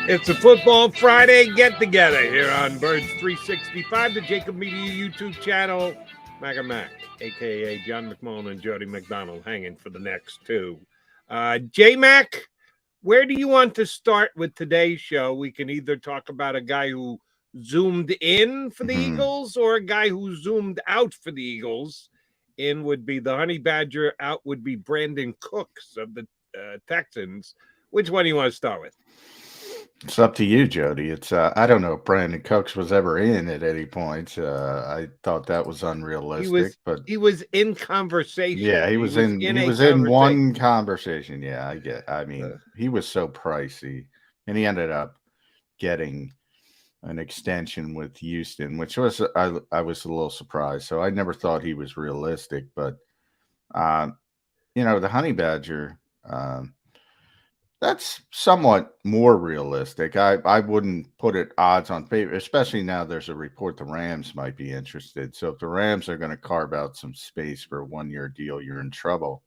It's a Football Friday get-together here on Birds 365, the JAKIB Media YouTube channel. Mac, a.k.a. John McMullen and Jody McDonald, hanging for the next two. J-Mac, where do you want to start with today's show? We can either talk about a guy who zoomed in for the Eagles or a guy who zoomed out for the Eagles. In would be the Honey Badger, out would be Brandon Cooks of the Texans. Which one do you want to start with? It's up to you, Jody. It's I don't know if Brandon Cooks was ever in at any point. I thought that was unrealistic, but he was in conversation. Yeah, he was in one conversation. Yeah, I mean, he was so pricey, and he ended up getting an extension with Houston, which was I was a little surprised. So I never thought he was realistic, but the Honey Badger. That's somewhat more realistic. I wouldn't put it odds on favor, especially now there's a report the Rams might be interested. So if the Rams are going to carve out some space for a one-year deal, you're in trouble.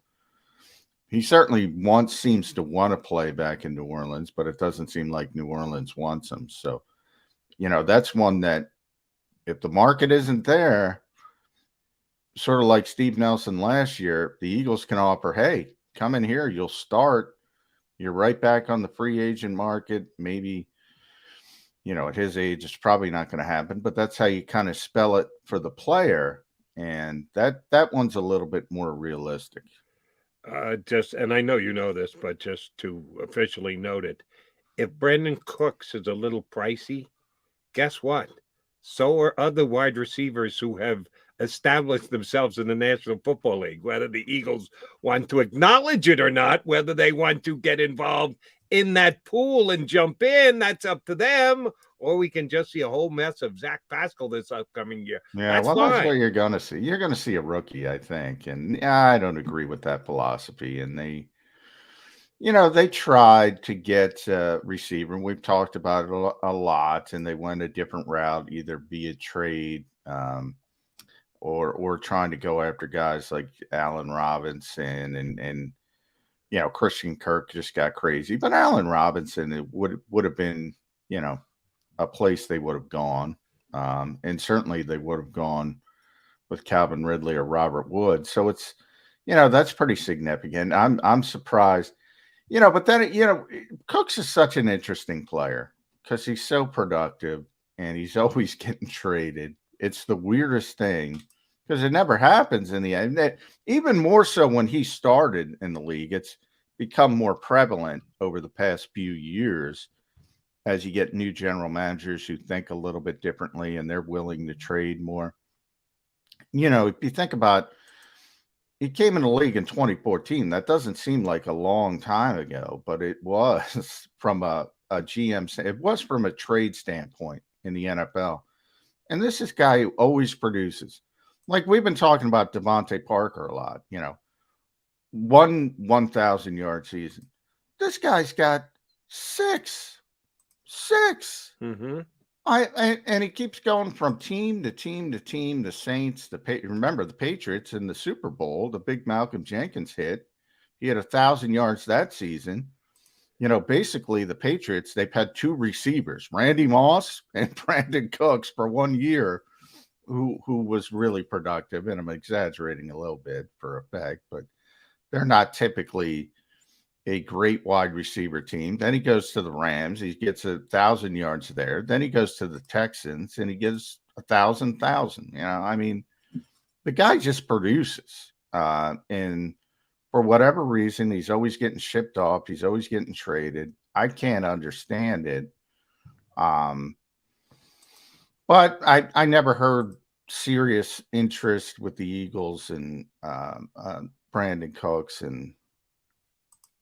He certainly seems to want to play back in New Orleans, but it doesn't seem like New Orleans wants him. So, that's one that if the market isn't there, sort of like Steve Nelson last year, the Eagles can offer, hey, come in here, you'll start. You're right back on the free agent market. Maybe, at his age, it's probably not going to happen, but that's how you kind of spell it for the player. And that one's a little bit more realistic. And I know you know this, but just to officially note it, if Brandon Cooks is a little pricey, guess what? So are other wide receivers who have established themselves in the National Football League, whether the Eagles want to acknowledge it or not, whether they want to get involved in that pool and jump in, that's up to them, or we can just see a whole mess of Zach Pascal this upcoming year. Yeah, that's what you're going to see. You're going to see a rookie, I think, and I don't agree with that philosophy. And they tried to get a receiver, and we've talked about it a lot, and they went a different route, either via trade, or trying to go after guys like Allen Robinson and Christian Kirk just got crazy. But Allen Robinson, it would have been, a place they would have gone. And certainly they would have gone with Calvin Ridley or Robert Woods. So it's, that's pretty significant. I'm surprised, but then, Cooks is such an interesting player because he's so productive and he's always getting traded. It's the weirdest thing because it never happens in the end. Even more so when he started in the league, it's become more prevalent over the past few years as you get new general managers who think a little bit differently and they're willing to trade more. If you think about, he came in the league in 2014. That doesn't seem like a long time ago, but it was from a GM. It was from a trade standpoint in the NFL. And this is a guy who always produces. Like we've been talking about Devontae Parker a lot, 1,000-yard season. This guy's got six. Mm-hmm. And he keeps going from team to team to team. The Saints, remember the Patriots in the Super Bowl, the big Malcolm Jenkins hit. He had 1,000 yards that season. Basically the Patriots, they've had two receivers, Randy Moss and Brandon Cooks for 1 year, who was really productive. And I'm exaggerating a little bit for effect, but they're not typically a great wide receiver team. Then he goes to the Rams. He gets 1,000 yards there. Then he goes to the Texans and he gives 1,000. I mean, the guy just produces. And for whatever reason, he's always getting shipped off. He's always getting traded. I can't understand it. But I never heard serious interest with the Eagles and Brandon Cooks. And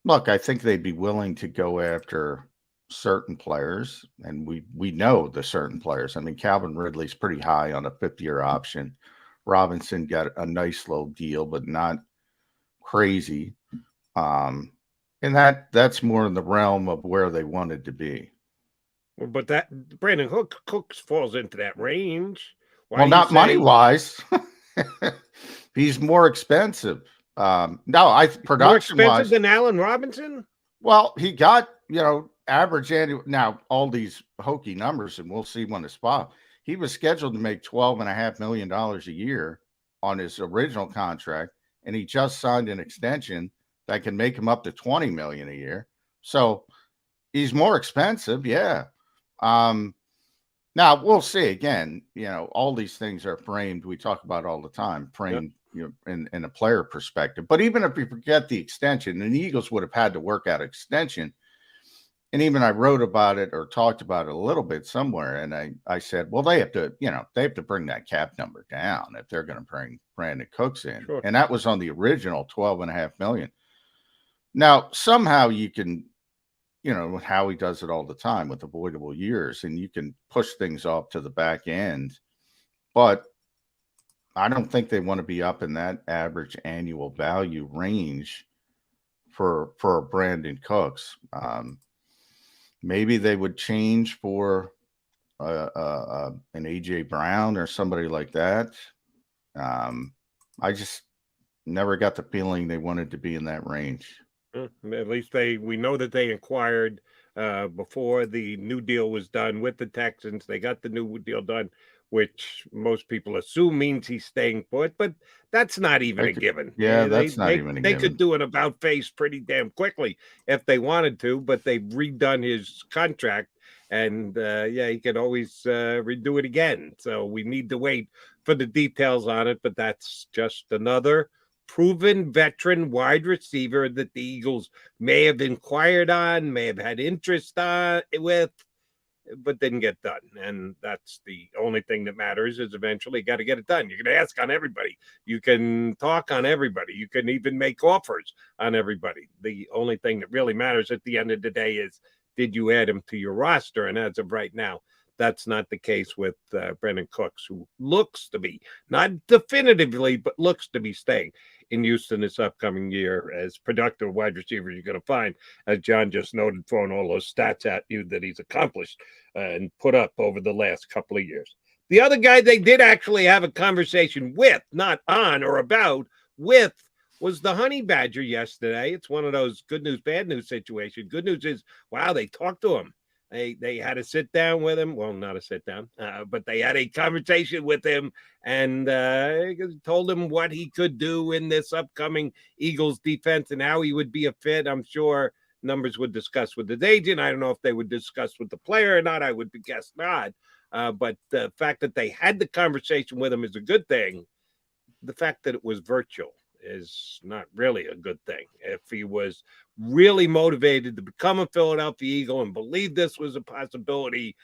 look, I think they'd be willing to go after certain players. And we know the certain players. I mean, Calvin Ridley's pretty high on a 5th-year option. Robinson got a nice little deal, but not crazy. And that's more in the realm of where they wanted to be. But that Brandon Cooks falls into that range. Well, not money-wise. He's more expensive. No, more expensive than Allen Robinson? Well, he got, average annual. Now, all these hokey numbers, and we'll see when it's spot. He was scheduled to make $12.5 million a year on his original contract, and he just signed an extension that can make him up to $20 million a year. So he's more expensive, yeah. Now we'll see. Again, all these things are framed. We talk about all the time, framed, in a player perspective. But even if you forget the extension, and the Eagles would have had to work out extension. And even I wrote about it or talked about it a little bit somewhere. And I said, well, they have to bring that cap number down if they're going to bring Brandon Cooks in. Sure. And that was on the original $12.5 million. Now, somehow you can, Howie does it all the time with avoidable years, and you can push things off to the back end. But I don't think they want to be up in that average annual value range for Brandon Cooks. Maybe they would change for an AJ Brown or somebody like that. I just never got the feeling they wanted to be in that range. At least we know that they inquired before the new deal was done with the Texans. They got the new deal done, which most people assume means he's staying put, but that's not even a given. Yeah, that's not even a given. They could do an about face pretty damn quickly if they wanted to, but they've redone his contract, and he can always redo it again. So we need to wait for the details on it, but that's just another proven veteran wide receiver that the Eagles may have inquired on, may have had interest with, but didn't get done. And that's the only thing that matters, is eventually got to get it done. You can ask on everybody. You can talk on everybody. You can even make offers on everybody. The only thing that really matters at the end of the day is, did you add him to your roster? And as of right now, that's not the case with Brandon Cooks, who looks to be, not definitively, but looks to be staying in Houston this upcoming year as productive wide receiver you're going to find, as John just noted, throwing all those stats at you that he's accomplished and put up over the last couple of years. The other guy they did actually have a conversation with, not on or about, with, was the Honey Badger yesterday. It's one of those good news, bad news situations. Good news is, wow, they talked to him. They had a sit down with him. Well, not a sit down, but they had a conversation with him and told him what he could do in this upcoming Eagles defense and how he would be a fit. I'm sure numbers would discuss with his agent. I don't know if they would discuss with the player or not. I would guess not. But the fact that they had the conversation with him is a good thing. The fact that it was virtual is not really a good thing. If he was really motivated to become a Philadelphia Eagle and believe this was a possibility,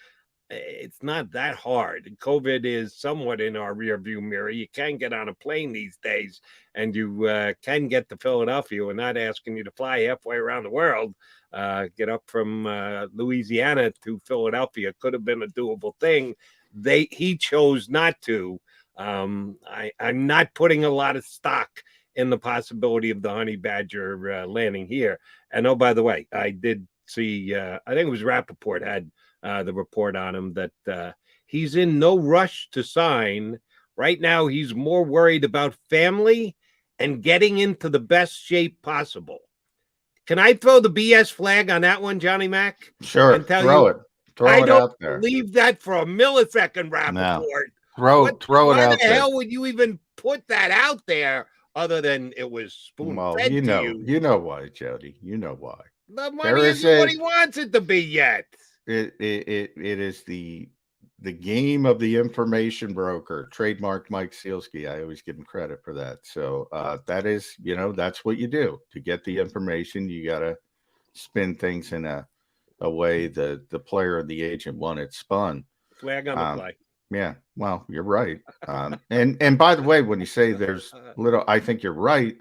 it's not that hard. COVID is somewhat in our rearview mirror. You can get on a plane these days, and you can get to Philadelphia. We're not asking you to fly halfway around the world. Get up from Louisiana to Philadelphia could have been a doable thing. He chose not to. I'm not putting a lot of stock in the possibility of the Honey Badger landing here. And oh, by the way, I did see, I think it was Rappaport had the report on him that he's in no rush to sign. Right now, he's more worried about family and getting into the best shape possible. Can I throw the BS flag on that one, Johnny Mac? Sure, throw it. Throw it out there. I don't believe that for a millisecond, Rappaport. No. Throw it out there. Why the hell would you even put that out there? Other than it was spoon-fed to you. You know why, Jody. You know why. The money isn't what he wants it to be yet. It is the game of the information broker, trademark Mike Sealski. I always give him credit for that. So that is, that's what you do. To get the information, you got to spin things in a way that the player and the agent want it spun. Flag on the play. Yeah, well, you're right. And by the way, when you say there's little, I think you're right.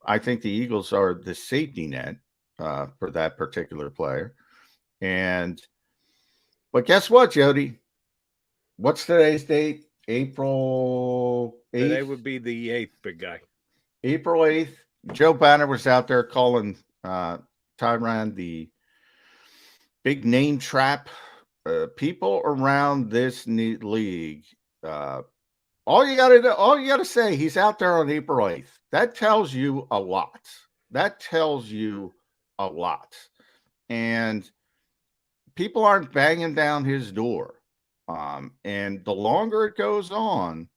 I think the Eagles are the safety net for that particular player. But guess what, Jody? What's today's date? April 8th? Today would be the 8th, big guy. April 8th. Joe Banner was out there calling Tyrann the big name trap. People around this league, all you got to say, he's out there on April 8th. That tells you a lot. And people aren't banging down his door. And the longer it goes on,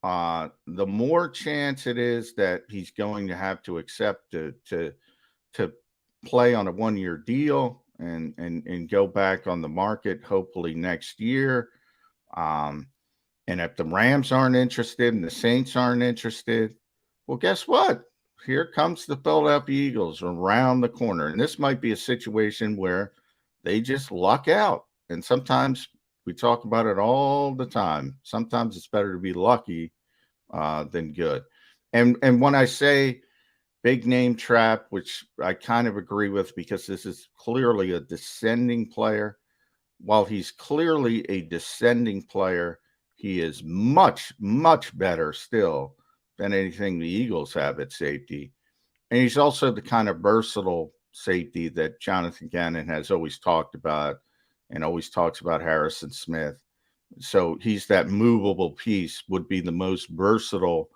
the more chance it is that he's going to have to accept to play on a 1-year deal and go back on the market hopefully next year. And if the Rams aren't interested and the Saints aren't interested, well, guess what? Here comes the Philadelphia Eagles around the corner. And this might be a situation where they just luck out. And sometimes we talk about it all the time. Sometimes it's better to be lucky than good. And when I say big name trap, which I kind of agree with because this is clearly a descending player. While he's clearly a descending player, he is much, much better still than anything the Eagles have at safety. And he's also the kind of versatile safety that Jonathan Gannon has always talked about and always talks about Harrison Smith. So he's that movable piece, would be the most versatile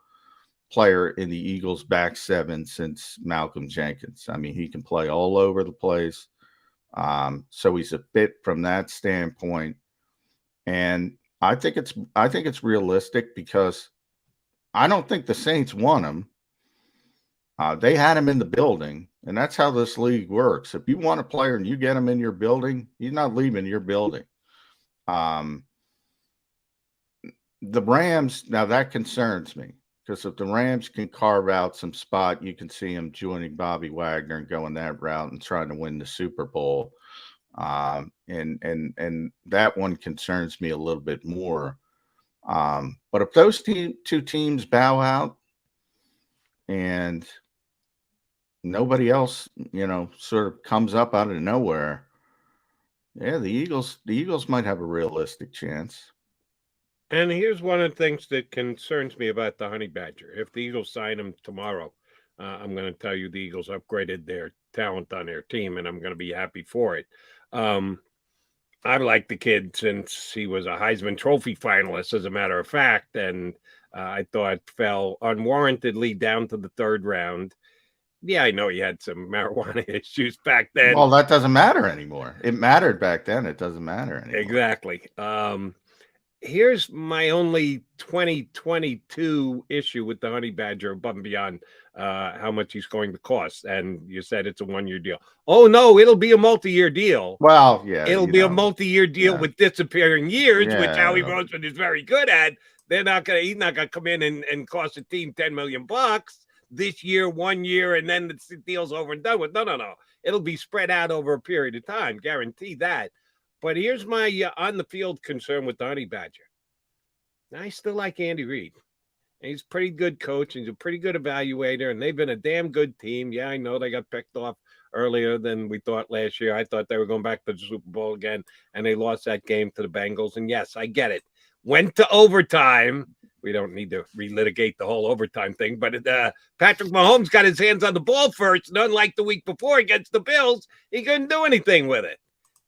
player in the Eagles' back seven since Malcolm Jenkins. I mean, he can play all over the place. So he's a fit from that standpoint. And I think it's realistic because I don't think the Saints want him. They had him in the building, and that's how this league works. If you want a player and you get him in your building, he's not leaving your building. The Rams, now that concerns me because if the Rams can carve out some spot, you can see him joining Bobby Wagner and going that route and trying to win the Super Bowl. And that one concerns me a little bit more. But if those two teams bow out and nobody else, sort of comes up out of nowhere, yeah, the Eagles might have a realistic chance. And here's one of the things that concerns me about the Honey Badger. If the Eagles sign him tomorrow, I'm going to tell you the Eagles upgraded their talent on their team, and I'm going to be happy for it. I've liked the kid since he was a Heisman Trophy finalist, as a matter of fact, and I thought fell unwarrantedly down to the third round. Yeah, I know he had some marijuana issues back then. Well, that doesn't matter anymore. It mattered back then. It doesn't matter anymore. Exactly. Here's my only 2022 issue with the Honey Badger above and beyond how much he's going to cost. And you said it's a 1-year deal. Oh, no, it'll be a multi-year deal. Well, yeah. It'll be a multi-year deal with disappearing years, which Howie Roseman is very good at. He's not going to come in and cost a team $10 million this year, 1 year, and then the deal's over and done with. No. It'll be spread out over a period of time. Guarantee that. But here's my on-the-field concern with the Honey Badger. I still like Andy Reid. He's a pretty good coach. He's a pretty good evaluator, and they've been a damn good team. Yeah, I know they got picked off earlier than we thought last year. I thought they were going back to the Super Bowl again, and they lost that game to the Bengals. And, yes, I get it. Went to overtime. We don't need to relitigate the whole overtime thing, but Patrick Mahomes got his hands on the ball first, and unlike the week before against the Bills, he couldn't do anything with it.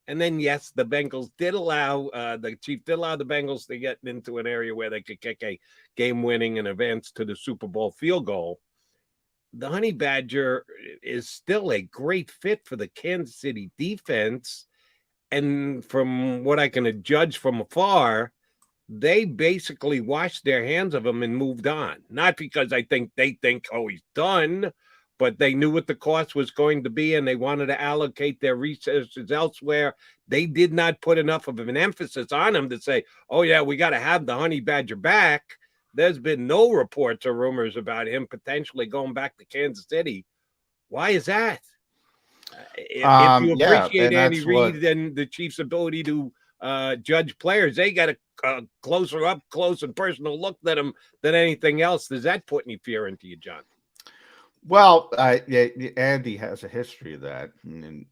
And then, yes, the Bengals did allow, the Chiefs did allow the Bengals to get into an area where they could kick a game-winning and advance to the Super Bowl field goal. The Honey Badger is still a great fit for the Kansas City defense. And from what I can judge from afar, they basically washed their hands of him and moved on. Not because they think, oh, he's done, but they knew what the cost was going to be, and they wanted to allocate their resources elsewhere. They did not put enough of an emphasis on him to say, oh, yeah, we got to have the Honey Badger back. There's been no reports or rumors about him potentially going back to Kansas City. Why is that? If you appreciate Andy Reid and the Chiefs' ability to judge players, they got a closer up close and personal look at him than anything else. Does that put any fear into you, John? Well, Andy has a history of that. And,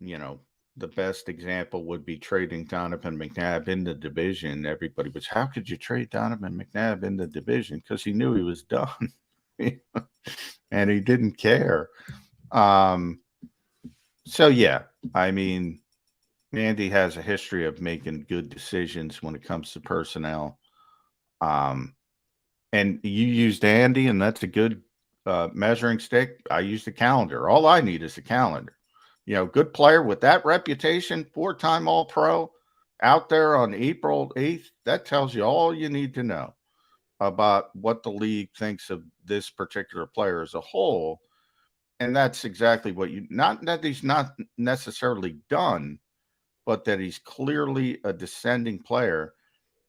the best example would be trading Donovan McNabb in the division. Everybody was, how could you trade Donovan McNabb in the division? Because he knew he was done. And he didn't care. So, yeah, I mean, Andy has a history of making good decisions when it comes to personnel. And you used Andy, and that's a good measuring stick. I used a calendar. All I need is a calendar. good player with that reputation, 4-time All-Pro out there on April 8th. That tells you all you need to know about what the league thinks of this particular player as a whole. And that's exactly what not that he's not necessarily done, but that he's clearly a descending player.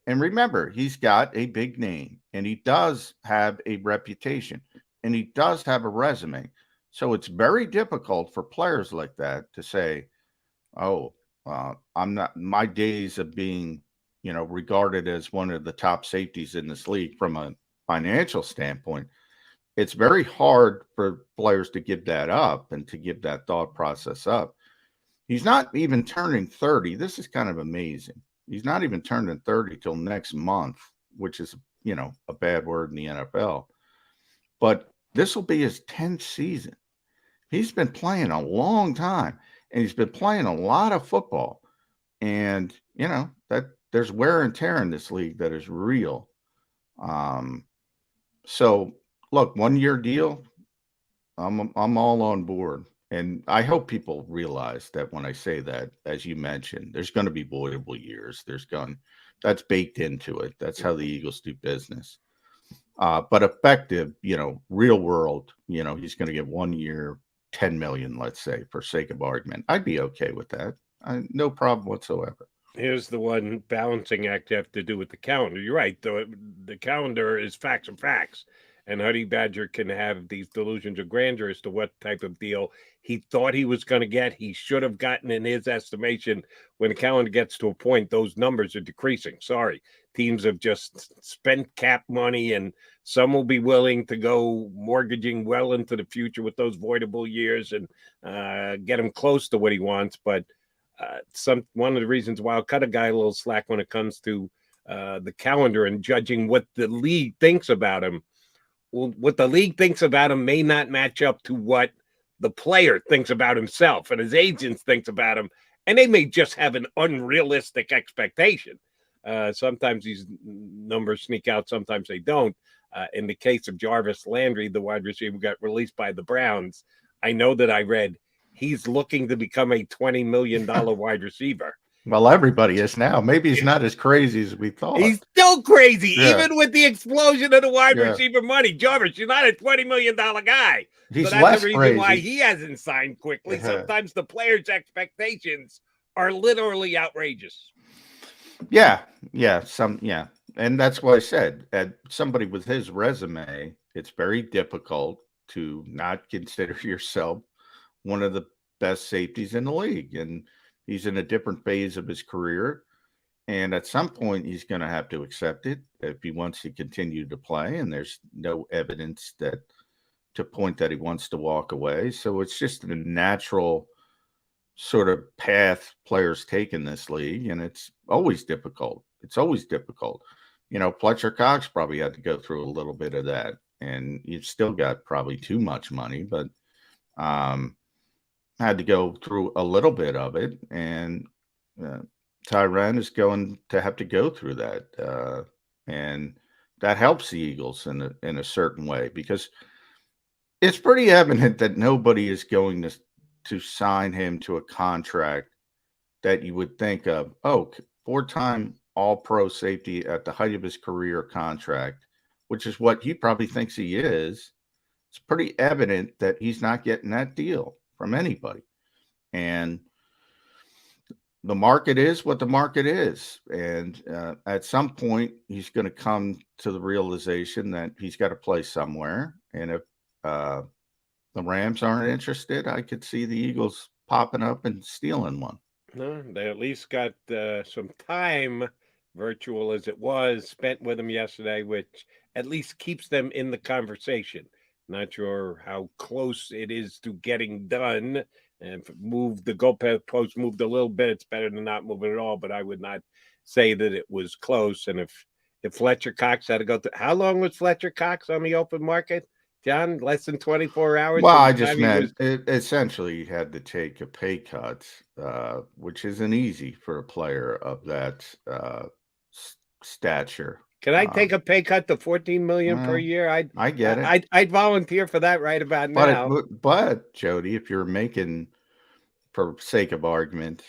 And remember, he's got a big name, and he does have a reputation, and he does have a resume. So it's very difficult for players like that to say, oh, I'm not, my days of being, regarded as one of the top safeties in this league from a financial standpoint. It's very hard for players to give that up and to give that thought process up. He's not even turning 30. This is kind of amazing. He's not even turning 30 till next month, which is, a bad word in the NFL. But this will be his 10th season. He's been playing a long time, and he's been playing a lot of football. And, that there's wear and tear in this league that is real. So look, 1-year deal, I'm all on board. And I hope people realize that when I say that, as you mentioned, there's going to be voidable years. That's baked into it. That's how the Eagles do business. But effective, real world, he's going to get 1 year, $10 million, let's say, for sake of argument. I'd be okay with that. No problem whatsoever. Here's the one balancing act you have to do with the calendar. You're right, though. The calendar is facts and facts. And Honey Badger can have these delusions of grandeur as to what type of deal he thought he was going to get. He should have gotten, in his estimation. When the calendar gets to a point, those numbers are decreasing. Sorry. Teams have just spent cap money, and some will be willing to go mortgaging well into the future with those voidable years and get him close to what he wants. But one of the reasons why I'll cut a guy a little slack when it comes to the calendar and judging what the league thinks about him. Well, what the league thinks about him may not match up to what the player thinks about himself and his agents thinks about him, and they may just have an unrealistic expectation. Sometimes these numbers sneak out, sometimes they don't. In the case of Jarvis Landry, the wide receiver who got released by the Browns, I know that I read he's looking to become a $20 million wide receiver. Well, everybody is now. Maybe he's not as crazy as we thought. He's still crazy, even with the explosion of the wide receiver money. Jarvis, you're not a $20 million guy. He's so that's less the reason crazy. why he hasn't signed quickly. Sometimes the players' expectations are literally outrageous. Yeah. And that's why I said, somebody with his resume, it's very difficult to not consider yourself one of the best safeties in the league. And he's in a different phase of his career. And at some point, he's going to have to accept it if he wants to continue to play. And there's no evidence to point that he wants to walk away. So it's just a natural sort of path players take in this league. And it's always difficult. Fletcher Cox probably had to go through a little bit of that. And you've still got probably too much money, but had to go through a little bit of it. And Tyrann is going to have to go through that. And that helps the Eagles in a certain way, because it's pretty evident that nobody is going to sign him to a contract that you would think of, 4-time All-Pro safety at the height of his career contract, which is what he probably thinks he is. It's pretty evident that he's not getting that deal from anybody. And the market is what the market is. And at some point, he's going to come to the realization that he's got to play somewhere. And if the Rams aren't interested, I could see the Eagles popping up and stealing one. No, they at least got some time, virtual as it was, spent with him yesterday, which at least keeps them in the conversation. Not sure how close it is to getting done. And if the goalpost moved a little bit, it's better than not moving at all. But I would not say that it was close. And if Fletcher Cox had to go through, how long was Fletcher Cox on the open market, John? Less than 24 hours? Well, I just meant essentially he had to take a pay cut, which isn't easy for a player of that stature. Can I take a pay cut to $14 million per year? I get it. I'd volunteer for that right about now. But Jody, if you're making for sake of argument,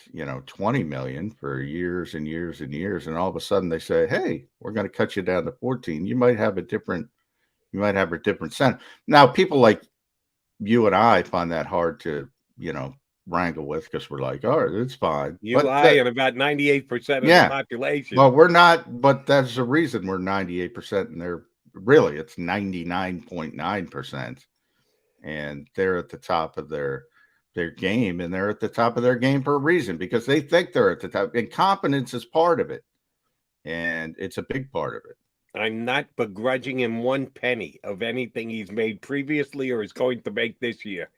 20 million for years and years and years, and all of a sudden they say, "Hey, we're going to cut you down to 14." You might have a different sense. Now, people like you and I find that hard to, wrangle with, because we're like, "All right, it's fine." You lie, and about 98% of the population. Well, we're not, but that's the reason we're 98%, and they're really, it's 99.9%, and they're at the top of their game, and they're at the top of their game for a reason, because they think they're at the top, and competence is part of it, and it's a big part of it. I'm not begrudging him one penny of anything he's made previously or is going to make this year.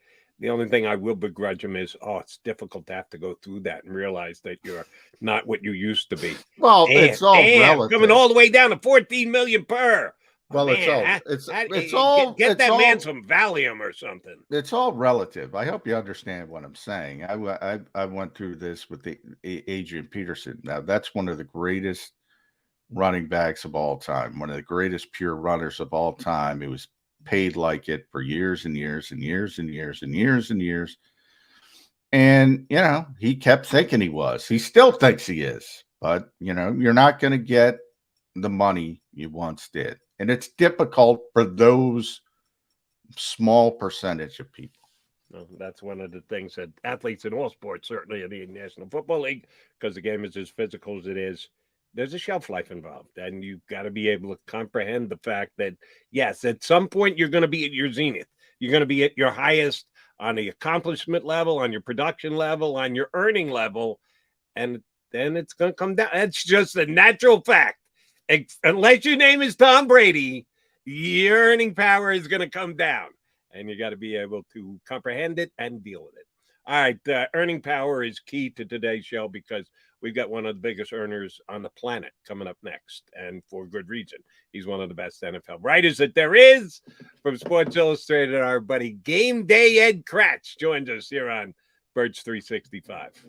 The only thing I will begrudge him is, it's difficult to have to go through that and realize that you're not what you used to be. Well, it's all relative. Coming all the way down to 14 million per. Well, man, it's all get that man some Valium or something. It's all relative. I hope you understand what I'm saying. I went through this with the Adrian Peterson. Now, that's one of the greatest running backs of all time, one of the greatest pure runners of all time. He was paid like it for years and years and years and years and years and years. And, he kept thinking he was. He still thinks he is. But, you're not going to get the money you once did. And it's difficult for those small percentage of people. Well, that's one of the things that athletes in all sports, certainly in the National Football League, because the game is as physical as it is, there's a shelf life involved, and you've got to be able to comprehend the fact that, yes, at some point you're going to be at your zenith. You're going to be at your highest on the accomplishment level, on your production level, on your earning level, and then it's going to come down. That's just a natural fact. Unless your name is Tom Brady, your earning power is going to come down, and you got to be able to comprehend it and deal with it. All right, earning power is key to today's show, because we've got one of the biggest earners on the planet coming up next, and for good reason. He's one of the best NFL writers that there is. From Sports Illustrated, our buddy Game Day Ed Kracz joins us here on Birds 365.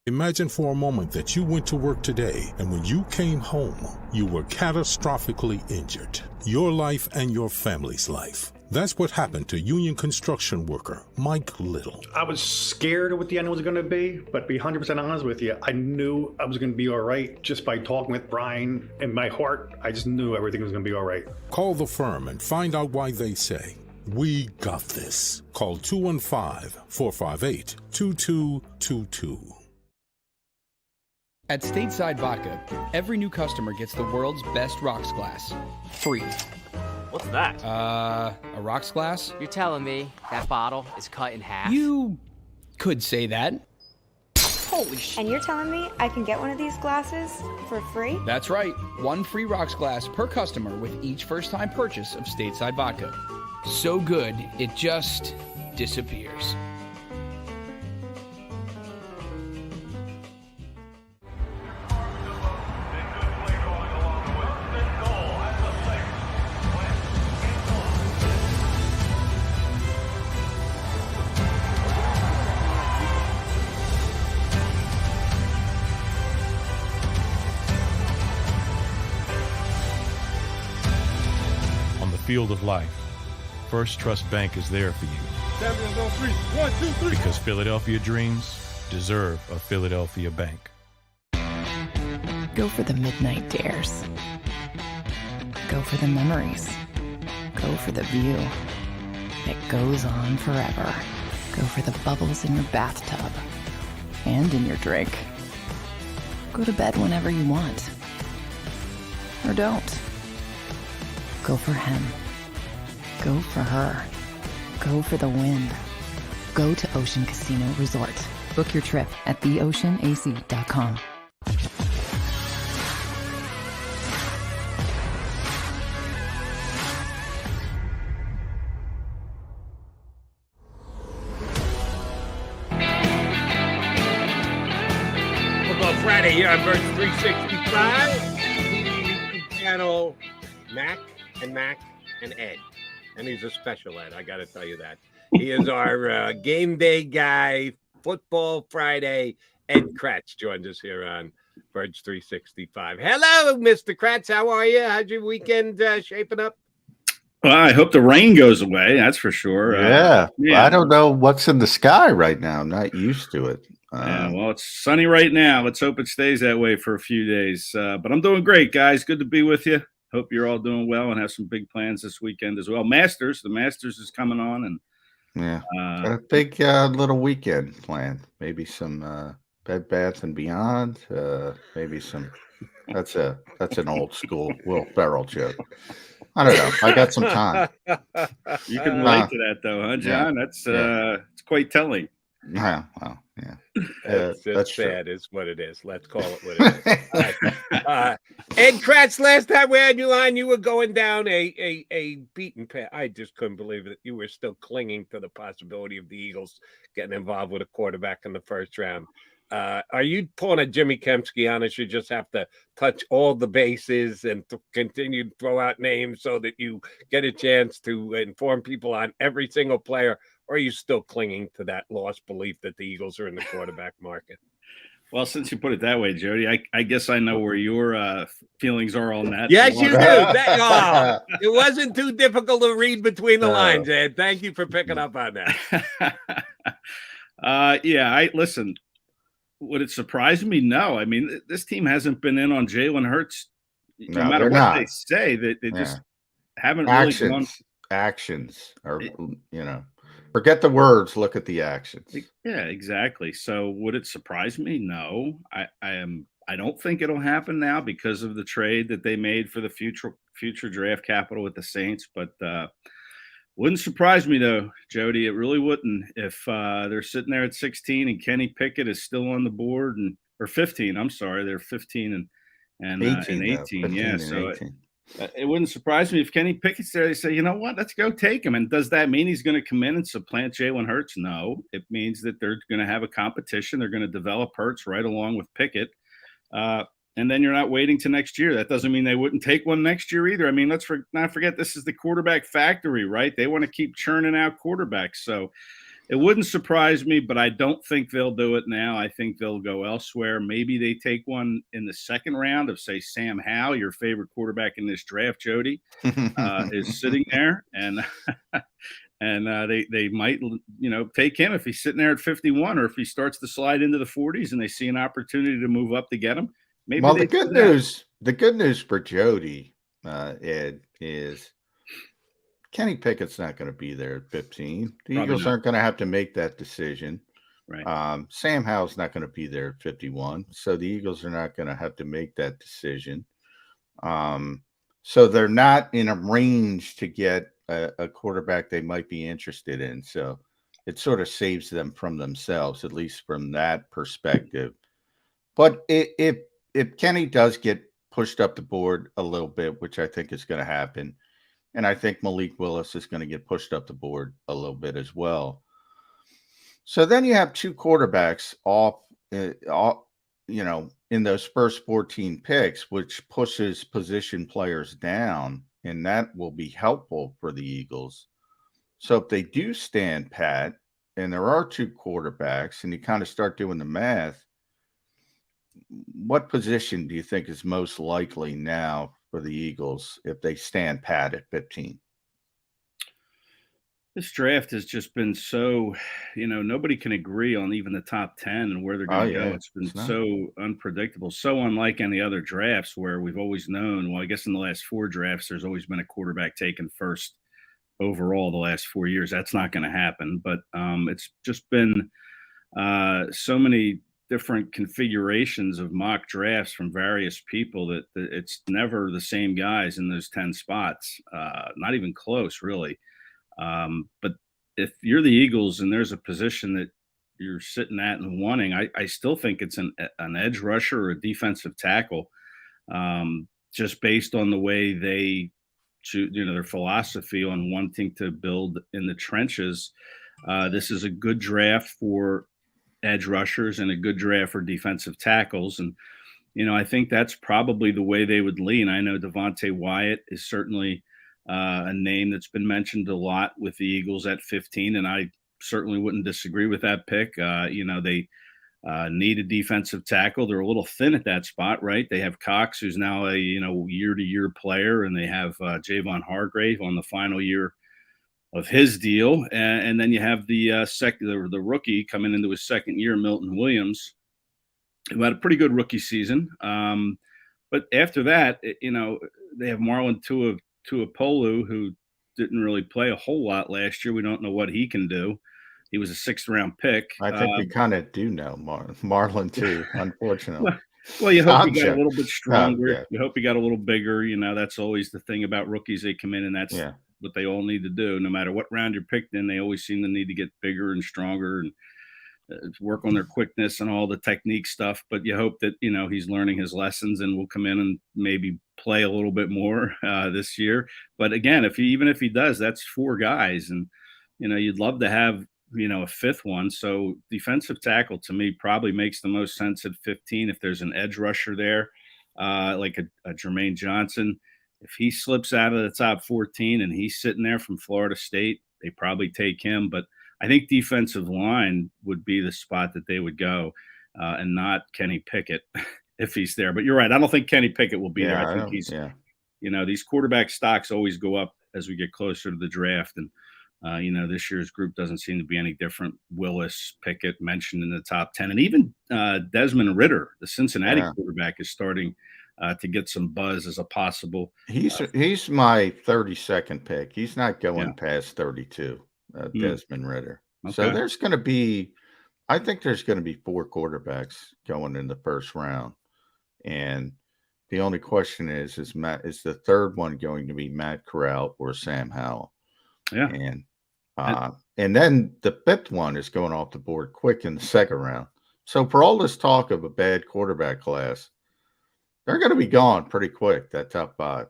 Imagine for a moment that you went to work today, and when you came home, you were catastrophically injured. Your life and your family's life. That's what happened to union construction worker Mike Little. I was scared of what the end was going to be, but to be 100% honest with you, I knew I was going to be all right just by talking with Brian. In my heart, I just knew everything was going to be all right. Call the firm and find out why they say, "We got this." Call 215-458-2222. At Stateside Vodka, every new customer gets the world's best rocks glass, free. What's that? A rocks glass? You're telling me that bottle is cut in half? You could say that. Holy shit. And you're telling me I can get one of these glasses for free? That's right. One free rocks glass per customer with each first-time purchase of Stateside Vodka. So good, it just disappears. Field of life, First Trust Bank is there for you. Champions on three. 1, 2, 3. Because Philadelphia dreams deserve a Philadelphia bank. Go for the midnight dares. Go for the memories. Go for the view that goes on forever. Go for the bubbles in your bathtub and in your drink. Go to bed whenever you want. Or don't. Go for him. Go for her. Go for the win. Go to Ocean Casino Resort. Book your trip at theoceanac.com. Friday here on Birds 365, YouTube channel, Mac and Ed. And he's a special Ed, I got to tell you that. He is our game day guy, Football Friday. Ed Kracz joined us here on Birds 365. Hello, Mr. Kracz. How are you? How's your weekend shaping up? Well, I hope the rain goes away. That's for sure. Yeah. I don't know what's in the sky right now. I'm not used to it. Yeah, well, it's sunny right now. Let's hope it stays that way for a few days. But I'm doing great, guys. Good to be with you. Hope you're all doing well and have some big plans this weekend as well. The Masters is coming on, and got a big little weekend planned. Maybe some Bed Bath and Beyond. Maybe some. That's an old school Will Ferrell joke. I don't know. I got some time. You can relate to that, though, huh, John? That's it's quite telling. Yeah, well, yeah. That's sad, is what it is. Let's call it what it is. Ed Kracz, last time we had you on, you were going down a beaten path. I just couldn't believe that you were still clinging to the possibility of the Eagles getting involved with a quarterback in the first round. Are you pulling a Jimmy Kempski on us? You just have to touch all the bases and continue to throw out names so that you get a chance to inform people on every single player, or are you still clinging to that lost belief that the Eagles are in the quarterback market? Well, since you put it that way, Jody, I guess I know where your feelings are on that. Yes, you do. It wasn't too difficult to read between the lines, Ed. Thank you for picking up on that. Listen. Would it surprise me? No. I mean, this team hasn't been in on Jalen Hurts. No matter what they say, they just haven't really gone. Actions are, forget the words, look at the actions. Yeah, exactly. So would it surprise me? No. I don't think it'll happen now because of the trade that they made for the future draft capital with the Saints, but wouldn't surprise me, though, Jody. It really wouldn't if they're sitting there at 16 and Kenny Pickett is still on the board, or 15. I'm sorry, they're 15 and 18. Yeah, so 18. It wouldn't surprise me if Kenny Pickett's there. They say, you know what, let's go take him. And does that mean he's going to come in and supplant Jalen Hurts? No, it means that they're going to have a competition. They're going to develop Hurts right along with Pickett. And then you're not waiting to next year. That doesn't mean they wouldn't take one next year either. I mean, let's not forget this is the quarterback factory, right? They want to keep churning out quarterbacks. So it wouldn't surprise me, but I don't think they'll do it now. I think they'll go elsewhere. Maybe they take one in the second round of, say, Sam Howell, your favorite quarterback in this draft, Jody, is sitting there. And they might, take him if he's sitting there at 51, or if he starts to slide into the 40s and they see an opportunity to move up to get him. Maybe the good news for Jody, Ed, is Kenny Pickett's not going to be there at 15. The Eagles aren't going to have to make that decision. Right. Sam Howell's not going to be there at 51, so the Eagles are not going to have to make that decision. So they're not in a range to get a quarterback they might be interested in. So it sort of saves them from themselves, at least from that perspective. But if Kenny does get pushed up the board a little bit, which I think is going to happen, and I think Malik Willis is going to get pushed up the board a little bit as well. So then you have two quarterbacks off, in those first 14 picks, which pushes position players down, and that will be helpful for the Eagles. So if they do stand pat, and there are two quarterbacks, and you kind of start doing the math, what position do you think is most likely now for the Eagles if they stand pat at 15? This draft has just been so, nobody can agree on even the top 10 and where they're going to go. It's been so unpredictable, so unlike any other drafts where we've always known, well, I guess in the last 4 drafts, there's always been a quarterback taken first overall the last 4 years. That's not going to happen. But it's just been so many different configurations of mock drafts from various people that it's never the same guys in those 10 spots, not even close, really. But if you're the Eagles and there's a position that you're sitting at and wanting, I still think it's an edge rusher or a defensive tackle, just based on the way they, their philosophy on wanting to build in the trenches. This is a good draft for edge rushers and a good draft for defensive tackles. And I think that's probably the way they would lean. I know Devontae Wyatt is certainly a name that's been mentioned a lot with the Eagles at 15, and I certainly wouldn't disagree with that pick. They need a defensive tackle. They're a little thin at that spot, right? They have Cox, who's now a year-to-year player, and they have Javon Hargrave on the final year of his deal, and then you have the rookie coming into his second year, Milton Williams, who had a pretty good rookie season. But after that, they have Marlon Tuapolu, who didn't really play a whole lot last year. We don't know what he can do. He was a 6th-round pick. I think we kind of do know Marlon too, unfortunately. Well, you hope he got a little bit stronger. Yeah. You hope he got a little bigger. That's always the thing about rookies. They come in, and that's what they all need to do. No matter what round you're picked in, they always seem to need to get bigger and stronger and work on their quickness and all the technique stuff. But you hope that, he's learning his lessons and will come in and maybe play a little bit more this year. But again, even if he does, that's 4 guys. And, you'd love to have, a 5th one. So defensive tackle to me probably makes the most sense at 15. If there's an edge rusher there, like a Jermaine Johnson, if he slips out of the top 14 and he's sitting there from Florida State, they probably take him. But I think defensive line would be the spot that they would go, and not Kenny Pickett if he's there. But you're right. I don't think Kenny Pickett will be there. I think he's, these quarterback stocks always go up as we get closer to the draft. And, this year's group doesn't seem to be any different. Willis, Pickett mentioned in the top 10. And even Desmond Ridder, the Cincinnati quarterback, is starting to get some buzz as a possible. He's my 32nd pick. He's not going past 32. Desmond Ridder. Okay. So there's going to be, I think there's going to be 4 quarterbacks going in the first round, and the only question is the 3rd one going to be Matt Corral or Sam Howell? Yeah, and then the 5th one is going off the board quick in the 2nd round. So for all this talk of a bad quarterback class, they're going to be gone pretty quick. That top 5.